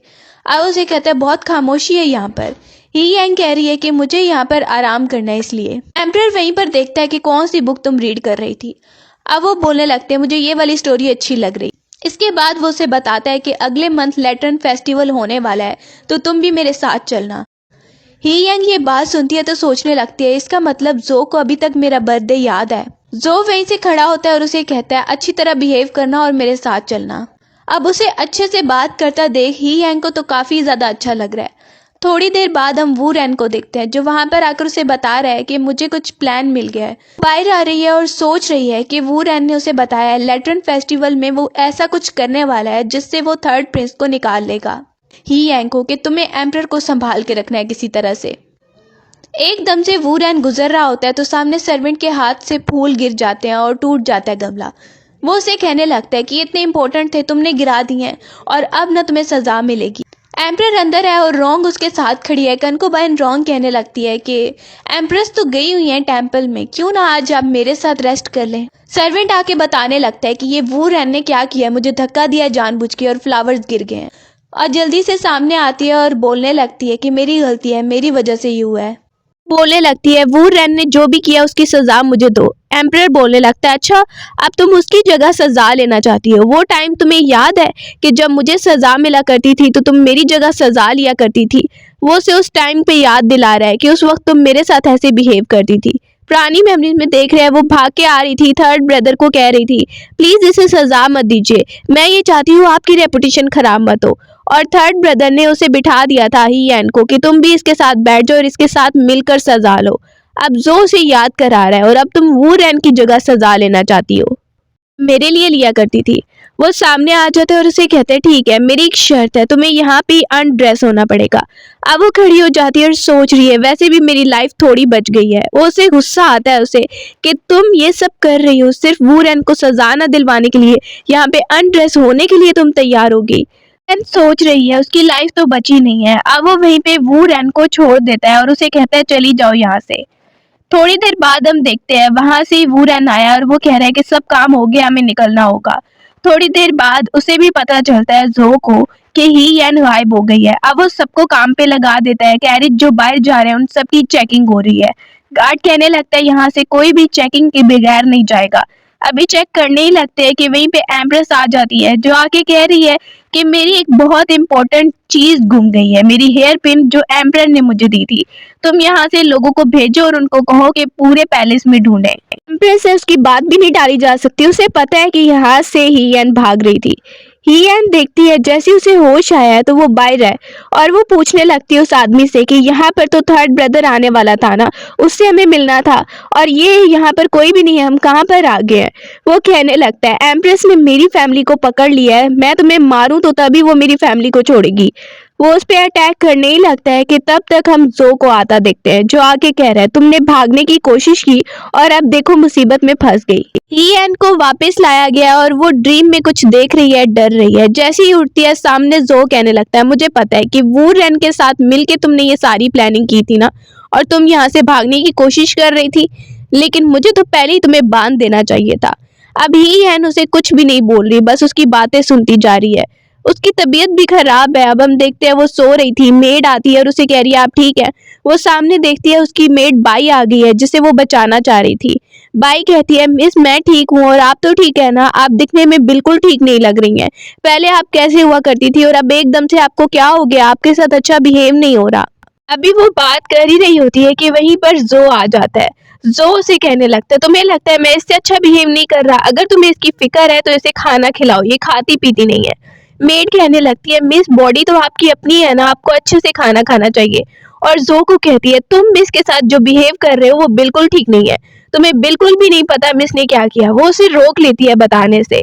अब उसे कहता है बहुत खामोशी है यहाँ पर। ही यांग कह रही है कि मुझे यहाँ पर आराम करना है इसलिए। एम्परर वहीं पर देखता है कि कौन सी बुक तुम रीड कर रही थी। अब वो बोलने लगते हैं मुझे ये वाली स्टोरी अच्छी लग रही। इसके बाद वो उसे बताता है कि अगले मंथ लैटर्न फेस्टिवल होने वाला है तो तुम भी मेरे साथ चलना। ही यांग ये बात सुनती है तो सोचने लगती है इसका मतलब जो को अभी तक मेरा बर्थडे याद है। जो वहीं से खड़ा होता है और उसे कहता है अच्छी तरह बिहेव करना और मेरे साथ चलना। अब उसे अच्छे से बात करता देख ही यांग को तो काफी ज्यादा अच्छा लग रहा है। थोड़ी देर बाद हम वू रैन को देखते हैं जो वहां पर आकर उसे बता रहा है कि मुझे कुछ प्लान मिल गया है। बाहर आ रही है और सोच रही है कि वू रैन ने उसे बताया है लैटर्न फेस्टिवल में वो ऐसा कुछ करने वाला है जिससे वो थर्ड प्रिंस को निकाल लेगा। ही यांग को कि तुम्हें एम्परर को संभाल के रखना है किसी तरह से। एकदम से वू रैन गुजर रहा होता है तो सामने सर्वेंट के हाथ से फूल गिर जाते हैं और टूट जाता है गमला। वो उसे कहने लगता है कि ये इतने इंपॉर्टेंट थे तुमने गिरा दिए हैं और अब न तुम्हें सजा मिलेगी। एम्परर अंदर है और रोंग उसके साथ खड़ी है। कनकुबाइन रोंग कहने लगती है कि एम्प्रेस तो गई हुई है टेंपल में, क्यों ना आज आप मेरे साथ रेस्ट कर लें। सर्वेंट आके बताने लगता है कि ये वू रैन ने क्या किया, मुझे धक्का दिया जानबूझ के और फ्लावर्स गिर गए हैं। और जल्दी से सामने आती है और बोलने लगती है कि मेरी गलती है, मेरी वजह से ये हुआ है। बोलने लगती है वू रैन ने जो भी किया उसकी सजा मुझे दो। एम्परर बोलने लगता है अच्छा अब तुम उसकी जगह सजा लेना चाहती हो। वो टाइम तुम्हें याद है कि जब मुझे सजा मिला करती थी तो तुम मेरी जगह सजा लिया करती थी। वो उसे उस टाइम पे याद दिला रहा है कि उस वक्त तुम मेरे साथ ऐसे बिहेव करती थी। पुरानी मेमोरीज में देख रहे हैं वो भाग के आ रही थी, थर्ड ब्रदर को कह रही थी प्लीज इसे सजा मत दीजिए, मैं ये चाहती हूँ आपकी रेपुटेशन खराब मत हो। और थर्ड ब्रदर ने उसे बिठा दिया था ही एन को कि तुम भी इसके साथ बैठ जाओ और इसके साथ मिलकर सजा लो। अब जो उसे याद करा रहा है और अब तुम वू रैन की जगह सजा लेना चाहती हो, मेरे लिए लिया करती थी। वो सामने आ जाते और उसे कहते हैं ठीक है मेरी एक शर्त है, तुम्हें यहाँ पे अनड्रेस होना पड़ेगा। अब वो खड़ी हो जाती है और सोच रही है वैसे भी मेरी लाइफ थोड़ी बच गई है। वो उसे गुस्सा आता है उसे कि तुम ये सब कर रही हो सिर्फ वू रैन को सजा न दिलवाने के लिए, यहाँ पे अनड्रेस होने के लिए तुम तैयार होगी। रैन सोच रही है उसकी लाइफ तो बची नहीं है। अब वो वहीं पे वू रैन को छोड़ देता है और उसे कहता है चली जाओ यहाँ से। थोड़ी देर बाद हम देखते हैं वहां से वू रैन आया और वो कह रहा है कि सब काम हो गया, हमें निकलना होगा। थोड़ी देर बाद उसे भी पता चलता है जो को कि ही यान गायब हो गई है। अब वो सबको काम पे लगा देता है। कैरिज जो बाहर जा रहे हैं उन सबकी चेकिंग हो रही है। गार्ड कहने लगता है यहाँ से कोई भी चेकिंग के बगैर नहीं जाएगा। अभी चेक करने ही लगते हैं कि वहीं पे एम्प्रेस आ जाती है जो आके कह रही है कि मेरी एक बहुत इंपॉर्टेंट चीज गुम गई है, मेरी हेयर पिन जो एम्परर ने मुझे दी थी। तुम यहाँ से लोगों को भेजो और उनको कहो कि पूरे पैलेस में ढूंढें। एम्प्रेस से उसकी बात भी नहीं टाली जा सकती। उसे पता है कि यहाँ से ही एन भाग रही थी। ही एन देखती है जैसे उसे होश आया है तो वो बाहर है और वो पूछने लगती है उस आदमी से कि यहाँ पर तो थर्ड ब्रदर आने वाला था ना, उससे हमें मिलना था और ये यहाँ पर कोई भी नहीं है, हम कहाँ पर आ गए हैं। वो कहने लगता है एम्प्रेस ने मेरी फैमिली को पकड़ लिया है, मैं तुम्हें मारूं तो तभी वो मेरी फैमिली को छोड़ेगी। वो उस पर अटैक करने ही लगता है कि तब तक हम जो को आता देखते हैं जो आके कह रहा है तुमने भागने की कोशिश की और अब देखो मुसीबत में फंस गई। ही एन को वापस लाया गया और वो ड्रीम में कुछ देख रही है, डर रही है। जैसे ही उठती है सामने जो कहने लगता है मुझे पता है कि वू रैन के साथ मिलके तुमने ये सारी प्लानिंग की थी ना और तुम यहाँ से भागने की कोशिश कर रही थी, लेकिन मुझे तो पहले ही तुम्हें बांध देना चाहिए था। अब ही एन उसे कुछ भी नहीं बोल रही, बस उसकी बातें सुनती जा रही है। उसकी तबीयत भी खराब है। अब हम देखते हैं वो सो रही थी, मेड आती है और उसे कह रही है आप ठीक है। वो सामने देखती है उसकी मेड बाई आ गई है जिसे वो बचाना चाह रही थी। बाई कहती है मिस मैं ठीक हूँ और आप तो ठीक है ना, आप दिखने में बिल्कुल ठीक नहीं लग रही हैं। पहले आप कैसे हुआ करती थी और अब एकदम से आपको क्या हो गया, आपके साथ अच्छा बिहेव नहीं हो रहा। अभी वो बात कर ही रही होती है कि वहीं पर जो आ जाता है। जो उसे कहने लगता है तुम्हें लगता है मैं इससे अच्छा बिहेव नहीं कर रहा, अगर तुम्हें इसकी फिक्र है तो इसे खाना खिलाओ, ये खाती पीती नहीं है। मेड कहने लगती है मिस बॉडी तो आपकी अपनी है ना, आपको अच्छे से खाना खाना चाहिए। और जो को कहती है तुम मिस के साथ जो बिहेव कर रहे हो वो बिल्कुल ठीक नहीं है, तुम्हें बिल्कुल भी नहीं पता मिस ने क्या किया। वो उसे रोक लेती है बताने से।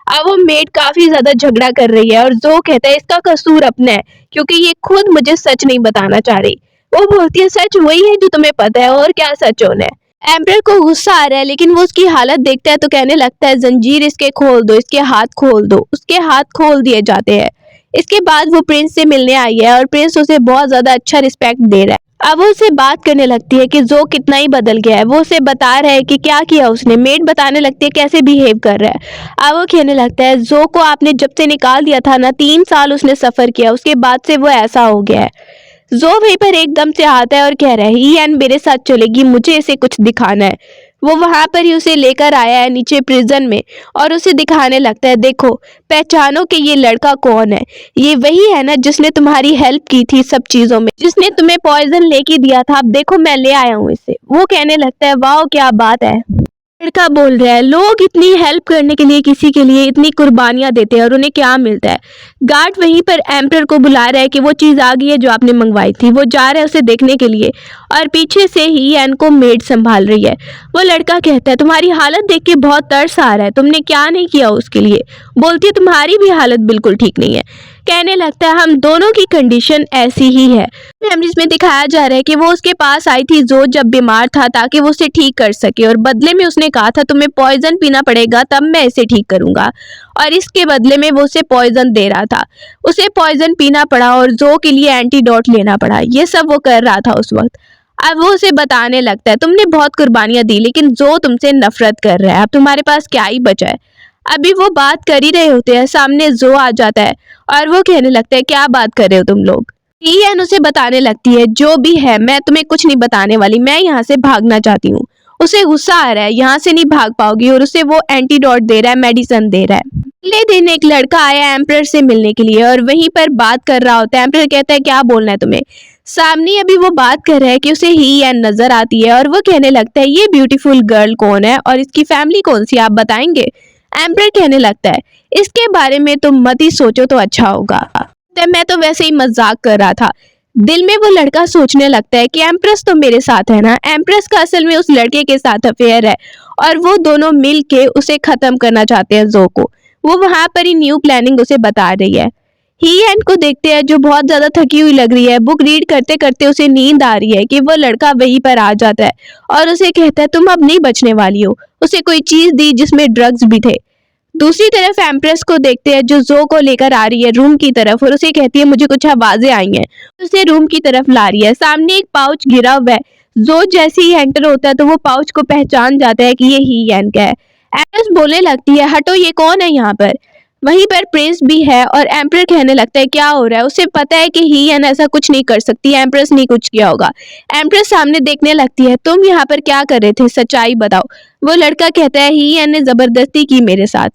अब वो मेड काफी ज्यादा झगड़ा कर रही है और जो कहता है इसका कसूर अपना है क्योंकि ये खुद मुझे सच नहीं बताना चाह रही। वो बोलती है सच वही है जो तुम्हें पता है, और क्या सच होना है। एम्परर को गुस्सा आ रहा है लेकिन वो उसकी हालत देखता है तो कहने लगता है जंजीर इसके खोल दो, इसके हाथ खोल दो। उसके हाथ खोल दिए जाते हैं। इसके बाद वो प्रिंस से मिलने आई है और प्रिंस उसे बहुत ज्यादा अच्छा रिस्पेक्ट दे रहा है। अब वो उससे बात करने लगती है कि जो कितना ही बदल गया है। वो उसे बता रहा है कि क्या किया उसने। मेड बताने लगती है कैसे बिहेव कर रहा है। अब वो कहने लगता है जो को आपने जब से निकाल दिया था ना, 3 साल उसने सफर किया, उसके बाद से वो ऐसा हो गया है। जो वहीं पर एकदम से आता है और कह रहा है ही एंड मेरे साथ चलेगी, मुझे इसे कुछ दिखाना है। वो वहां पर ही उसे लेकर आया है नीचे प्रिजन में और उसे दिखाने लगता है, देखो पहचानो कि ये लड़का कौन है। ये वही है ना जिसने तुम्हारी हेल्प की थी सब चीजों में, जिसने तुम्हें पॉइजन लेके दिया था। अब देखो मैं ले आया हूँ इसे। वो कहने लगता है वाह क्या बात है। लड़का बोल रहा है लोग इतनी हेल्प करने के लिए किसी के लिए इतनी कुर्बानियां देते हैं और उन्हें क्या मिलता है। गार्ड वहीं पर एम्पर को बुला रहा है कि वो चीज आ गई है जो आपने मंगवाई थी। वो जा रहा है उसे देखने के लिए और पीछे से ही एन को मेड संभाल रही है। वो लड़का कहता है तुम्हारी हालत देख के बहुत तरस आ रहा है, तुमने क्या नहीं किया उसके लिए। बोलती है तुम्हारी भी हालत बिल्कुल ठीक नहीं है। कहने लगता है हम दोनों की कंडीशन ऐसी ही है। मेमोरीज में दिखाया जा रहा है कि वो उसके पास आई थी जो जब बीमार था ताकि वो उसे ठीक कर सके, और बदले में उसने कहा था तुम्हें पॉइजन पीना पड़ेगा तब मैं इसे ठीक करूंगा, और इसके बदले में वो उसे पॉइजन दे रहा था। उसे पॉइजन पीना पड़ा और जो के लिए एंटीडोट लेना पड़ा। ये सब वो कर रहा था उस वक्त। अब वो उसे बताने लगता है तुमने बहुत कुर्बानियां दी लेकिन जो तुमसे नफरत कर रहा है, अब तुम्हारे पास क्या ही बचा है। अभी वो बात कर ही रहे होते हैं, सामने जो आ जाता है और वो कहने लगता है क्या बात कर रहे हो तुम लोग। ईएन उसे बताने लगती है जो भी है मैं तुम्हें कुछ नहीं बताने वाली, मैं यहाँ से भागना चाहती हूँ। उसे गुस्सा आ रहा है यहाँ से नहीं भाग पाओगी, और उसे वो एंटीडोट दे रहा है, मेडिसिन दे रहा है। अगले दिन एक लड़का आया एम्परर से मिलने के लिए और वहीं पर बात कर रहा होता है। एम्परर कहता है क्या बोलना है तुम्हें। सामने अभी वो बात कर रहा है कि उसे ही एन नजर आती है और वो कहने लगता है ये ब्यूटीफुल गर्ल कौन है और इसकी फैमिली कौन सी, आप बताएंगे। एम्परर कहने लगता है इसके बारे में तुम मत ही सोचो तो अच्छा होगा, मैं तो वैसे ही मजाक कर रहा था। दिल में वो लड़का सोचने लगता है कि एम्प्रेस तो मेरे साथ है ना। एम्प्रेस का असल में उस लड़के के साथ अफेयर है और वो दोनों मिल के उसे खत्म करना चाहते हैं जो को। वो वहां पर ही न्यू प्लानिंग उसे बता रही है। ही एंड को देखते हैं जो बहुत ज्यादा थकी हुई लग रही है। बुक रीड करते करते उसे नींद आ रही है कि वो लड़का वहीं पर आ जाता है और उसे कहता है तुम अब नहीं बचने वाली हो। उसे कोई चीज दी जिसमें ड्रग्स भी थे। दूसरी तरफ एम्प्रेस को देखते हैं जो को लेकर आ रही है रूम की तरफ और उसे कहती है मुझे कुछ आवाजें आई हैं। उसे रूम की तरफ ला रही है। सामने एक पाउच गिरा हुआ है। जो जैसे ही एंटर होता है तो वो पाउच को पहचान जाता है कि ये ही एन का है। एम्प्रेस बोलने लगती है हटो ये कौन है यहाँ पर। वहीं पर प्रिंस भी है और एम्प्रेस कहने लगता है क्या हो रहा है। उसे पता है कि ही एन ऐसा कुछ नहीं कर सकती, एम्प्रेस नहीं कुछ किया होगा। एम्प्रेस सामने देखने लगती है तुम यहाँ पर क्या कर रहे थे, सच्चाई बताओ। वो लड़का कहता है ही एन ने जबरदस्ती की मेरे साथ।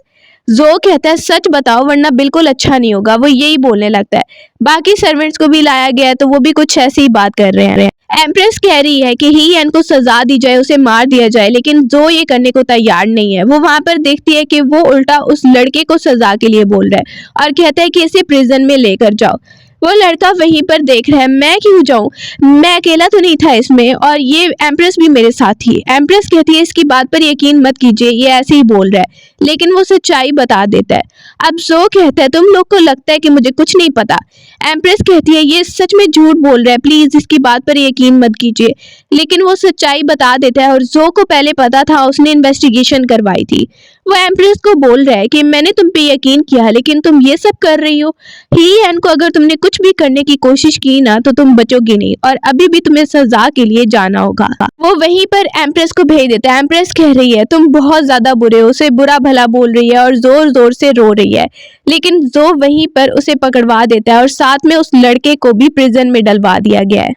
जो कहता है सच बताओ वरना बिल्कुल अच्छा नहीं होगा। वो यही बोलने लगता है। बाकी सर्वेंट्स को भी लाया गया है तो वो भी कुछ ऐसी ही बात कर रहे हैं। एम्प्रेस कह रही है कि ही एन को सजा दी जाए, उसे मार दिया जाए, लेकिन जो ये करने को तैयार नहीं है। वो वहां पर देखती है कि वो उल्टा उस लड़के को सजा के लिए बोल रहा है और कहता है कि इसे प्रिजन में लेकर जाओ। वो लड़का वहीं पर देख रहा है मैं क्यों जाऊं, मैं अकेला तो नहीं था इसमें और ये एम्प्रेस भी मेरे साथ थी। एम्प्रेस कहती है इसकी बात पर यकीन मत कीजिए, ये ऐसे ही बोल रहा है, लेकिन वो सच्चाई बता देता है। अब जो कहता है तुम लोग को लगता है कि मुझे कुछ नहीं पता। एम्प्रेस कहती है ये सच में झूठ बोल रहा है, प्लीज इसकी बात पर यकीन मत कीजिए, लेकिन वो सच्चाई बता देता है। और जो को पहले पता था, उसने इन्वेस्टिगेशन करवाई थी। वो एम्प्रेस को बोल रहा है कि मैंने तुम पे यकीन किया लेकिन तुम ये सब कर रही हो। ही एन को अगर तुमने कुछ भी करने की कोशिश की ना तो तुम बचोगी नहीं और अभी भी तुम्हें सजा के लिए जाना होगा। वो वहीं पर एम्प्रेस को भेज देता है। एम्प्रेस कह रही है तुम बहुत ज्यादा बुरे हो, उसे बुरा भला बोल रही है और जोर जोर से रो रही है, लेकिन जो वहीं पर उसे पकड़वा देता है और साथ में उस लड़के को भी प्रिजन में डलवा दिया गया है।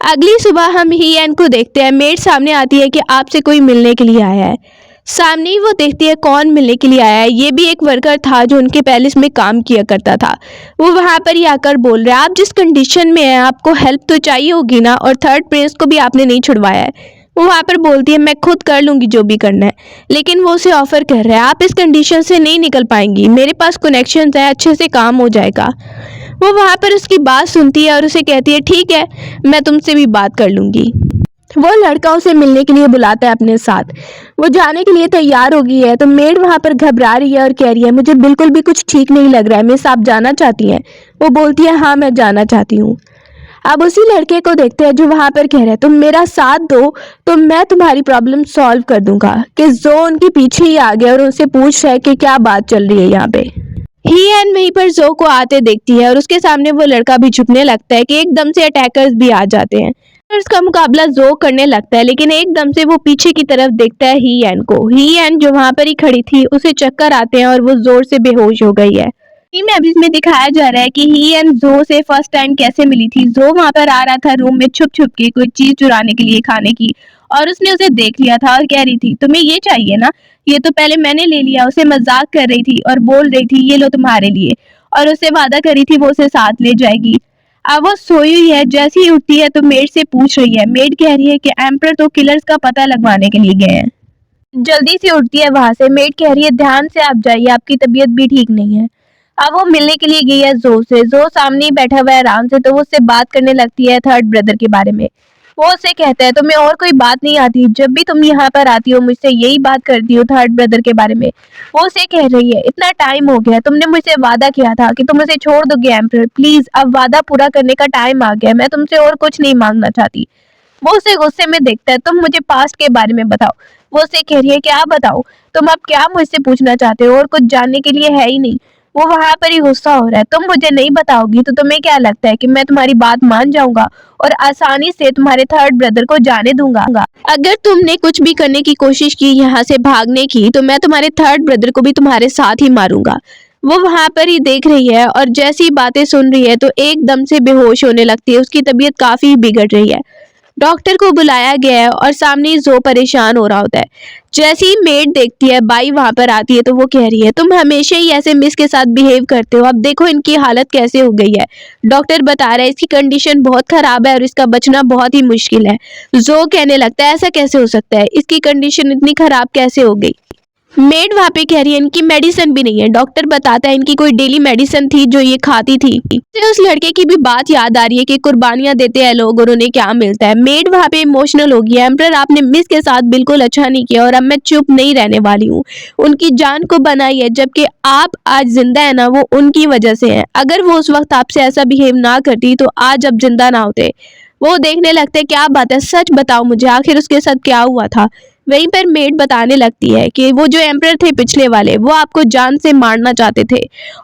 अगली सुबह हम ही एन को देखते हैं। मेड सामने आती है कि आपसे कोई मिलने के लिए आया है। सामने ही वो देखती है कौन मिलने के लिए आया है। ये भी एक वर्कर था जो उनके पैलेस में काम किया करता था। वो वहां पर ही आकर बोल रहा है आप जिस कंडीशन में हैं आपको हेल्प तो चाहिए होगी ना, और थर्ड प्रिंस को भी आपने नहीं छुड़वाया है। वो वहां पर बोलती है मैं खुद कर लूंगी जो भी करना है, लेकिन वो उसे ऑफर कर रहा है आप इस कंडीशन से नहीं निकल पाएंगी, मेरे पास कनेक्शंस है, अच्छे से काम हो जाएगा। वो वहां पर उसकी बात सुनती है और उसे कहती है ठीक है मैं तुमसे भी बात कर लूंगी। वो लड़का उसे मिलने के लिए बुलाता है अपने साथ। वो जाने के लिए तैयार हो गई है तो मेड वहां पर घबरा रही है और कह रही है मुझे बिल्कुल भी कुछ ठीक नहीं लग रहा है, मिस आप जाना चाहती हैं। वो बोलती है हाँ मैं जाना चाहती हूँ। अब उसी लड़के को देखते हैं जो वहां पर कह रहा है तुम मेरा साथ दो तो मैं तुम्हारी प्रॉब्लम सॉल्व कर दूंगा। कि जो उनके पीछे ही आ गया और उनसे पूछ रहा है कि क्या बात चल रही है यहाँ पे। ही एन वहीं पर जो को आते देखती है और उसके सामने वो लड़का भी झुकने लगता है कि एकदम से अटैकर्स भी आ जाते हैं और उसका मुकाबला जो करने लगता है, लेकिन एकदम से वो पीछे की तरफ देखता है ही एन को। ही एन जो वहां पर ही खड़ी थी उसे चक्कर आते हैं और वो जोर से बेहोश हो गई है। मेमोरीज में दिखाया जा रहा है कि ही एन जो से फर्स्ट टाइम कैसे मिली थी। जो वहां पर आ रहा था रूम में छुप छुप के कोई चीज चुराने के लिए खाने की, और उसने उसे देख लिया था और कह रही थी तुम्हें ये चाहिए ना, ये तो पहले मैंने ले लिया। उसे मजाक कर रही थी और बोल रही थी ये लो तुम्हारे लिए, और उसे वादा करी थी वो उसे साथ ले जाएगी। अब वो सोई हुई है, जैसे ही उठती है तो मेड से पूछ रही है। मेड कह रही है कि एम्पर तो किलर्स का पता लगवाने के लिए गए हैं। जल्दी से उठती है वहां से। मेड कह रही है ध्यान से आप जाइए, आपकी तबीयत भी ठीक नहीं है। अब वो मिलने के लिए गई है जो से। जो सामने ही बैठा हुआ है आराम से, तो वो उससे बात करने लगती है थर्ड ब्रदर के बारे में। वो उससे कहता है तुम्हें और कोई बात नहीं आती, जब भी तुम यहाँ पर आती हो मुझसे यही बात करती हो थर्ड ब्रदर के बारे में। वो उसे कह रही है इतना टाइम हो गया, तुमने मुझसे वादा किया था कि तुम उसे छोड़ दोगे एम्पर, प्लीज अब वादा पूरा करने का टाइम आ गया, मैं तुमसे और कुछ नहीं मांगना चाहती। वो उसे गुस्से में देखता है। तुम मुझे पास्ट के बारे में बताओ। वो उसे कह रही है क्या बताओ, तुम अब क्या मुझसे पूछना चाहते हो, और कुछ जानने के लिए है ही नहीं। वो वहां पर ही गुस्सा हो रहा है। तुम मुझे नहीं बताओगी तो तुम्हें क्या लगता है कि मैं तुम्हारी बात मान जाऊंगा और आसानी से तुम्हारे थर्ड ब्रदर को जाने दूंगा? अगर तुमने कुछ भी करने की कोशिश की यहाँ से भागने की, तो मैं तुम्हारे थर्ड ब्रदर को भी तुम्हारे साथ ही मारूंगा। वो वहां पर ही देख रही है और जैसी बातें सुन रही है तो एकदम से बेहोश होने लगती है। उसकी तबीयत काफी बिगड़ रही है। डॉक्टर को बुलाया गया है और सामने जो परेशान हो रहा होता है। जैसे ही मेड देखती है, बाई वहां पर आती है, तो वो कह रही है तुम हमेशा ही ऐसे मिस के साथ बिहेव करते हो, अब देखो इनकी हालत कैसे हो गई है। डॉक्टर बता रहा है इसकी कंडीशन बहुत खराब है और इसका बचना बहुत ही मुश्किल है। जो कहने लगता है ऐसा कैसे हो सकता है, इसकी कंडीशन इतनी खराब कैसे हो गई। मेड वहां पे कह रही है इनकी मेडिसिन भी नहीं है। डॉक्टर बताता है इनकी कोई डेली मेडिसिन थी जो ये खाती थी। तो उस लड़के की भी बात याद आ रही है कि कुर्बानियां देते हैं लोग और उन्हें क्या मिलता है। मेड वहां पे इमोशनल हो गई है। एम्परर आपने मिस के साथ बिल्कुल अच्छा नहीं किया और अब मैं चुप नहीं रहने वाली हूँ। उनकी जान को बनाई है, जबकि आप आज जिंदा है ना, वो उनकी वजह से है। अगर वो उस वक्त आपसे ऐसा बिहेव ना करती तो आज अब जिंदा ना होते। वो देखने लगते हैं क्या बात है, सच बताओ मुझे, आखिर उसके साथ क्या हुआ था। वहीं पर मेड बताने लगती है कि वो जो एम्परर थे पिछले वाले, वो आपको जान से मारना चाहते थे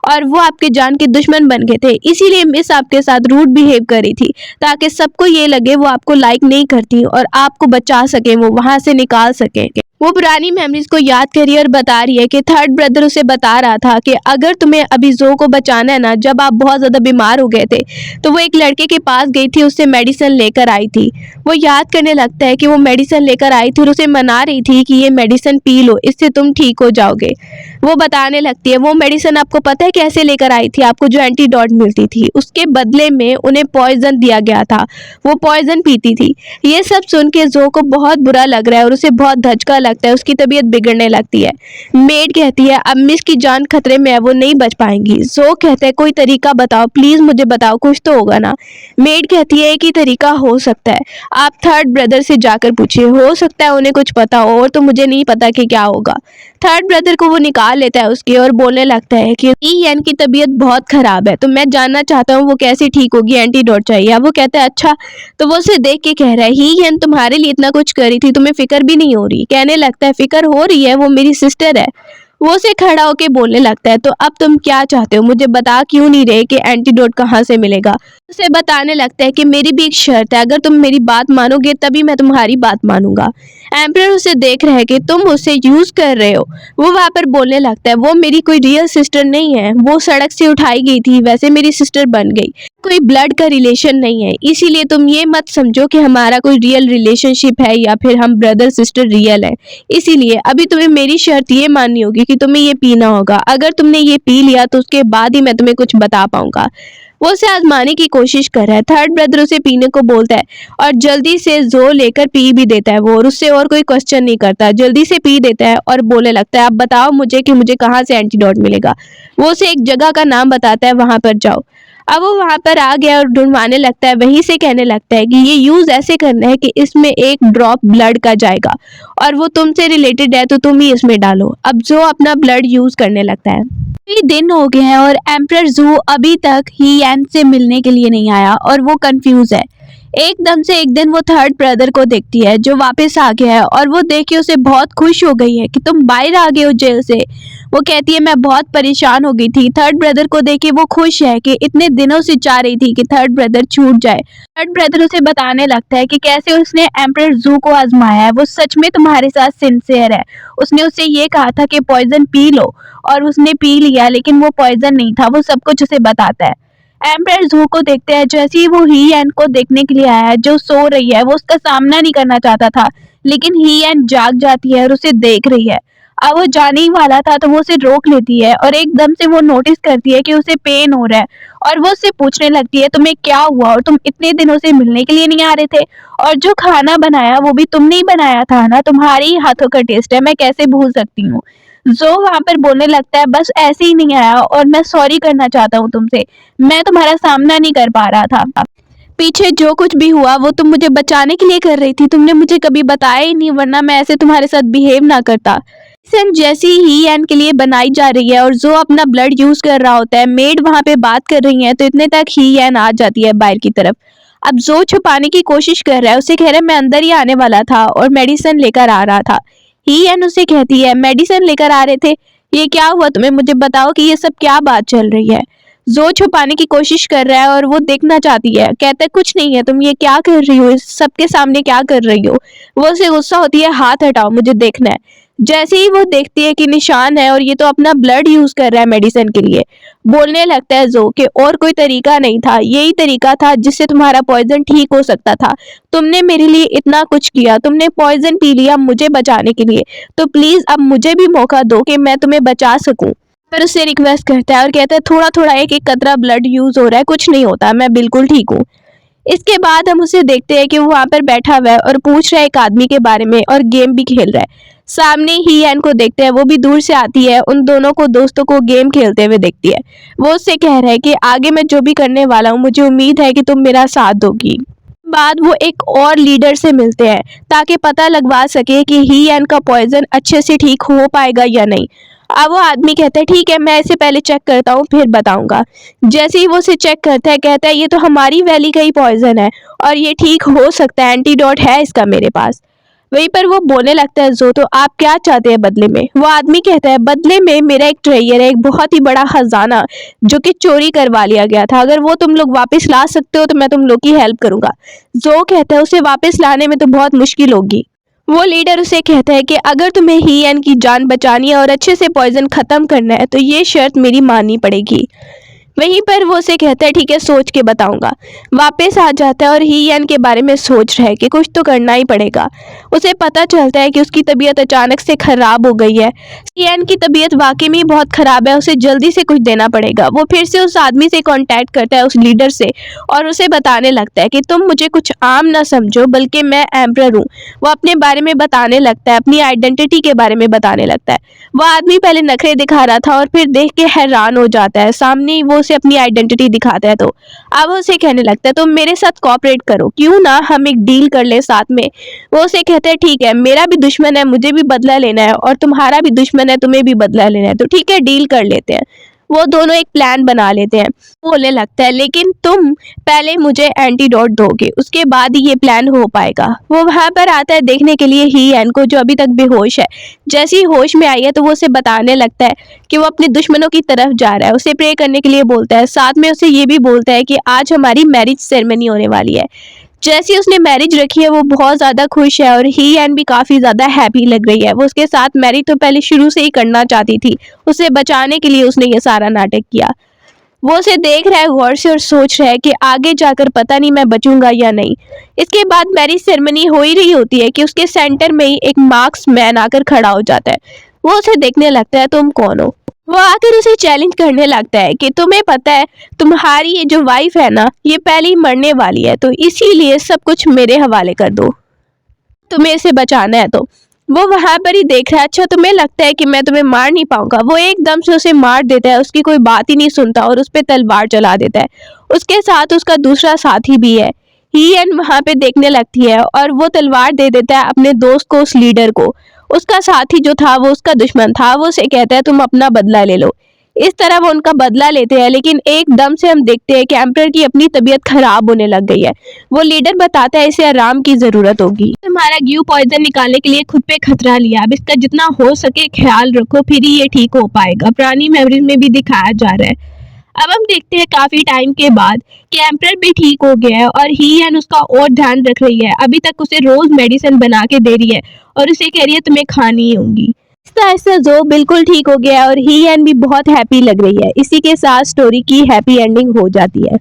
और वो आपके जान के दुश्मन बन गए थे, इसीलिए मिस आपके साथ रूड बिहेव कर रही थी ताकि सबको ये लगे वो आपको लाइक नहीं करती और आपको बचा सके, वो वहां से निकाल सके। वो पुरानी मेमोरीज को याद कर रही है और बता रही है कि थर्ड ब्रदर उसे बता रहा था कि अगर तुम्हें अभी जो को बचाना है ना, जब आप बहुत ज्यादा बीमार हो गए थे तो वो एक लड़के के पास गई थी, उससे मेडिसिन लेकर आई थी। वो याद करने लगता है कि वो मेडिसिन लेकर आई थी और उसे मना रही थी कि ये मेडिसिन पी लो, इससे तुम ठीक हो जाओगे। वो बताने लगती है वो मेडिसिन आपको पता है कैसे लेकर आई थी, आपको जो एंटीडोट मिलती थी उसके बदले में उन्हें पॉइजन दिया गया था, वो पॉइजन पीती थी। ये सब सुन के जो को बहुत बुरा लग रहा है और उसे बहुत धचका लगता है, उसकी तबीयत बिगड़ने लगती है। मेड कहती है अब मिस की जान खतरे में है, वो नहीं बच पाएंगी। जो कहता है कोई तरीका बताओ, प्लीज मुझे बताओ, कुछ तो होगा ना। मेड कहती है एक ही तरीका हो सकता है, आप थर्ड ब्रदर से जाकर पूछिए, हो सकता है उन्हें कुछ पता हो, और तो मुझे नहीं पता कि क्या होगा। थर्ड ब्रदर को वो निकाल लेता है उसके और बोलने लगता है कि ईएन की तबीयत बहुत खराब है, तो मैं जानना चाहता हूँ वो कैसे ठीक होगी, एंटीडोट चाहिए। अब वो कहता है अच्छा, तो वो उसे देख के कह रहा है ईएन तुम्हारे लिए इतना कुछ करी थी, तुम्हें फिक्र भी नहीं हो रही। कहने लगता है फिक्र हो रही है, वो मेरी सिस्टर है। वो उसे खड़ा होके बोलने लगता है तो अब तुम क्या चाहते हो, मुझे बता क्यों नहीं रहे कि एंटीडोट कहाँ से मिलेगा। उसे बताने लगता है कि मेरी भी एक शर्त है, अगर तुम मेरी बात मानोगे तभी मैं तुम्हारी बात मानूंगा। एम्परर उसे देख रहा है कि तुम उसे यूज कर रहे हो। वो वहां पर बोलने लगता है वो मेरी कोई रियल सिस्टर नहीं है, वो सड़क से उठाई गई थी, वैसे मेरी सिस्टर बन गई, कोई ब्लड का रिलेशन नहीं है, इसीलिए तुम ये मत समझो कि हमारा कोई रियल रिलेशनशिप है या फिर हम ब्रदर सिस्टर रियल है। इसीलिए अभी तुम्हें मेरी शर्त ये माननी होगी कि तुम्हें ये पीना होगा, अगर तुमने ये पी लिया तो उसके बाद ही मैं तुम्हें कुछ बता पाऊंगा। वो उसे आजमाने की कोशिश कर रहा है। थर्ड ब्रदर उसे पीने को बोलता है और जल्दी से जो लेकर पी भी देता है वो, और उससे और कोई क्वेश्चन नहीं करता, जल्दी से पी देता है और बोलने लगता है अब बताओ मुझे कि मुझे कहाँ से एंटीडोट मिलेगा। वो उसे एक जगह का नाम बताता है, वहां पर जाओ। अब वो वहां पर आ गया और ढूंढवाने लगता है, वहीं से कहने लगता है कि ये यूज ऐसे करना है कि इसमें एक ड्रॉप ब्लड का जाएगा और वो तुमसे रिलेटेड है तो तुम ही इसमें डालो। अब जो अपना ब्लड यूज करने लगता है। कई दिन हो गए हैं और एम्परर जू अभी तक ही एन से मिलने के लिए नहीं आया और वो कंफ्यूज है। एकदम से एक दिन वो थर्ड ब्रदर को देखती है जो वापस आ गया है और वो देख के उसे बहुत खुश हो गई है कि तुम बाहर आ गए हो जेल से। वो कहती है मैं बहुत परेशान हो गई थी। थर्ड ब्रदर को देख के वो खुश है कि इतने दिनों से चाह रही थी कि थर्ड ब्रदर छूट जाए। थर्ड ब्रदर उसे बताने लगता है कि कैसे उसने एम्परर जू को आजमाया है, वो सच में तुम्हारे साथ सिंसियर है। उसने उसे ये कहा था कि पॉइजन पी लो और उसने पी लिया, लेकिन वो पॉइजन नहीं था। वो सब कुछ उसे बताता है। एम्परर जू को देखते हैं जैसे ही वो ही एन को देखने के लिए आया है जो सो रही है। वो उसका सामना नहीं करना चाहता था, लेकिन ही एन जाग जाती है और उसे देख रही है। अब वो जाने ही वाला था तो वो उसे रोक लेती है और एकदम से वो नोटिस करती है कि उसे पेन हो रहा है और वो उससे पूछने लगती है तुम्हें क्या हुआ और तुम इतने दिनों से मिलने के लिए नहीं आ रहे थे, और जो खाना बनाया वो भी तुमने ही बनाया था ना, तुम्हारे ही हाथों का टेस्ट है, मैं कैसे भूल सकती हूँ। जो वहां पर बोलने लगता है बस ऐसे ही नहीं आया और मैं सॉरी करना चाहता हूँ तुमसे, मैं तुम्हारा सामना नहीं कर पा रहा था। पीछे जो कुछ भी हुआ वो तुम मुझे बचाने के लिए कर रही थी, तुमने मुझे कभी बताया ही नहीं, वरना मैं ऐसे तुम्हारे साथ बिहेव ना करता। सेन जैसी ही एन के लिए बनाई जा रही है और जो अपना ब्लड यूज कर रहा होता है, मेड वहां पे बात कर रही है तो इतने तक ही एन आ जाती है बाहर की तरफ। अब जो छुपाने की कोशिश कर रहा है उसे कह रहा है मैं अंदर ही आने वाला था और मेडिसिन लेकर आ रहा था। ही एन उसे कहती है मेडिसिन लेकर आ रहे थे, ये क्या हुआ तुम्हें, मुझे बताओ कि ये सब क्या बात चल रही है। जो छुपाने की कोशिश कर रहा है और वो देखना चाहती है, कहता है कुछ नहीं है, तुम ये क्या कर रही हो, इस सबके सामने क्या कर रही हो। वो उसे गुस्सा होती है, हाथ हटाओ मुझे देखना है। जैसे ही वो देखती है कि निशान है और ये तो अपना ब्लड यूज कर रहा है मेडिसिन के लिए, बोलने लगता है जो कि और कोई तरीका नहीं था, यही तरीका था जिससे तुम्हारा पॉइजन ठीक हो सकता था। तुमने मेरे लिए इतना कुछ किया, तुमने पॉइजन पी लिया मुझे बचाने के लिए, तो प्लीज अब मुझे भी मौका दो कि मैं तुम्हें बचा सकूं। पर उससे रिक्वेस्ट करता है और कहता है थोड़ा थोड़ा एक एक कतरा ब्लड यूज हो रहा है, कुछ नहीं होता, मैं बिल्कुल ठीक हूँ। इसके बाद हम उसे देखते हैं कि वो वहां पर बैठा हुआ है और पूछ रहा है एक आदमी के बारे में और गेम भी खेल रहा है। सामने ही एन को देखते हैं, वो भी दूर से आती है, उन दोनों को दोस्तों को गेम खेलते हुए देखती है। वो उससे कह रहा है कि आगे मैं जो भी करने वाला हूँ मुझे उम्मीद है कि तुम मेरा साथ दोगी। बाद वो एक और लीडर से मिलते हैं ताकि पता लगवा सके कि ही एन का पॉइजन अच्छे से ठीक हो पाएगा या नहीं। अब वो आदमी कहता है ठीक है मैं इसे पहले चेक करता हूँ फिर बताऊंगा। जैसे ही वो इसे चेक करता है कहता है ये तो हमारी वैली का ही पॉइजन है और ये ठीक हो सकता है, एंटीडोट है इसका मेरे पास। वहीं पर वो बोलने लगता है जो तो आप क्या चाहते हैं बदले में। वो आदमी कहता है बदले में मेरा एक ट्रेजर है, एक बहुत ही बड़ा खजाना जो कि चोरी करवा लिया गया था, अगर वो तुम लोग वापस ला सकते हो तो मैं तुम लोग की हेल्प करूंगा। जो कहता है उसे वापस लाने में तो बहुत मुश्किल होगी। वो लीडर उसे कहता है कि अगर तुम्हें ही एन की जान बचानी है और अच्छे से पॉइजन खत्म करना है तो ये शर्त मेरी माननी पड़ेगी। वहीं पर वो उसे कहता है ठीक है सोच के बताऊंगा। वापस आ जाता है और ही एन के बारे में सोच रहा है कि कुछ तो करना ही पड़ेगा। उसे पता चलता है कि उसकी तबीयत अचानक से खराब हो गई है। ही एन की तबीयत वाकई में बहुत खराब है, उसे जल्दी से कुछ देना पड़ेगा। वो फिर से उस आदमी से कांटेक्ट करता है, उस लीडर से, और उसे बताने लगता है कि तुम मुझे कुछ आम ना समझो बल्कि मैं एम्परर हूँ। वो अपने बारे में बताने लगता है, अपनी आइडेंटिटी के बारे में बताने लगता है। वो आदमी पहले नखरे दिखा रहा था और फिर देख के हैरान हो जाता है, सामने ही वो उसे अपनी आइडेंटिटी दिखाता है। तो अब वो उसे कहने लगता है तुम मेरे साथ कोऑपरेट करो, क्यों ना हम एक डील कर ले साथ में। वो उसे कहता है ठीक है मेरा भी दुश्मन है, मुझे भी बदला लेना है, और तुम्हारा भी दुश्मन है, तुम्हें भी बदला लेना है, तो ठीक है डील कर लेते हैं। वो दोनों एक प्लान बना लेते हैं। बोलने लगता है लेकिन तुम पहले मुझे एंटीडोट दोगे, उसके बाद ही ये प्लान हो पाएगा। वो वहां पर आता है देखने के लिए ही एन को जो अभी तक बेहोश है। जैसे ही होश में आई है तो वो उसे बताने लगता है कि वो अपने दुश्मनों की तरफ जा रहा है, उसे प्रे करने के लिए बोलता है, साथ में उसे ये भी बोलता है कि आज हमारी मैरिज सेरेमनी होने वाली है। जैसे ही उसने मैरिज रखी है वो बहुत ज़्यादा खुश है और ही एन भी काफ़ी ज़्यादा हैप्पी लग रही है। वो उसके साथ मैरिज तो पहले शुरू से ही करना चाहती थी, उसे बचाने के लिए उसने ये सारा नाटक किया। वो उसे देख रहा है गौर से और सोच रहा है कि आगे जाकर पता नहीं मैं बचूंगा या नहीं। इसके बाद मैरिज सेरेमनी हो ही रही होती है कि उसके सेंटर में ही एक मार्क्स मैन आकर खड़ा हो जाता है। वो उसे देखने लगता है तुम कौन हो। वो आकर उसे चैलेंज करने लगता है कि तुम्हें पता है तुम्हारी ये जो वाइफ है ना ये पहले ही मरने वाली है, तो इसीलिए सब कुछ मेरे हवाले कर दो, तुम्हें इसे बचाना है। तो वो वहां पर ही देख रहा है, अच्छा तुम्हें लगता है कि मैं तुम्हें मार नहीं पाऊंगा। वो एकदम से उसे मार देता है, उसकी कोई बात ही नहीं सुनता और उस पर तलवार चला देता है। उसके साथ उसका दूसरा साथी भी है। ही एन वहां पे देखने लगती है और वो तलवार दे देता है अपने दोस्त को, उस लीडर को। उसका साथी जो था वो उसका दुश्मन था। वो उसे कहता है तुम अपना बदला ले लो। इस तरह वो उनका बदला लेते हैं, लेकिन एकदम से हम देखते हैं कि एम्परर की अपनी तबीयत खराब होने लग गई है। वो लीडर बताता है इसे आराम की जरूरत होगी। तुम्हारा ग्यू पॉइजन निकालने के लिए खुद पे खतरा लिया, अब इसका जितना हो सके ख्याल रखो, फिर ही ये ठीक हो पाएगा। पुरानी मेमोरीज में भी दिखाया जा रहा है। अब हम देखते हैं काफी टाइम के बाद कि एम्परर भी ठीक हो गया है और ही एन उसका और ध्यान रख रही है। अभी तक उसे रोज मेडिसिन बना के दे रही है और उसे कह रही है तुम्हें खानी होंगी। इस तरह से जो बिल्कुल ठीक हो गया और ही एन भी बहुत हैप्पी लग रही है। इसी के साथ स्टोरी की हैप्पी एंडिंग हो जाती है।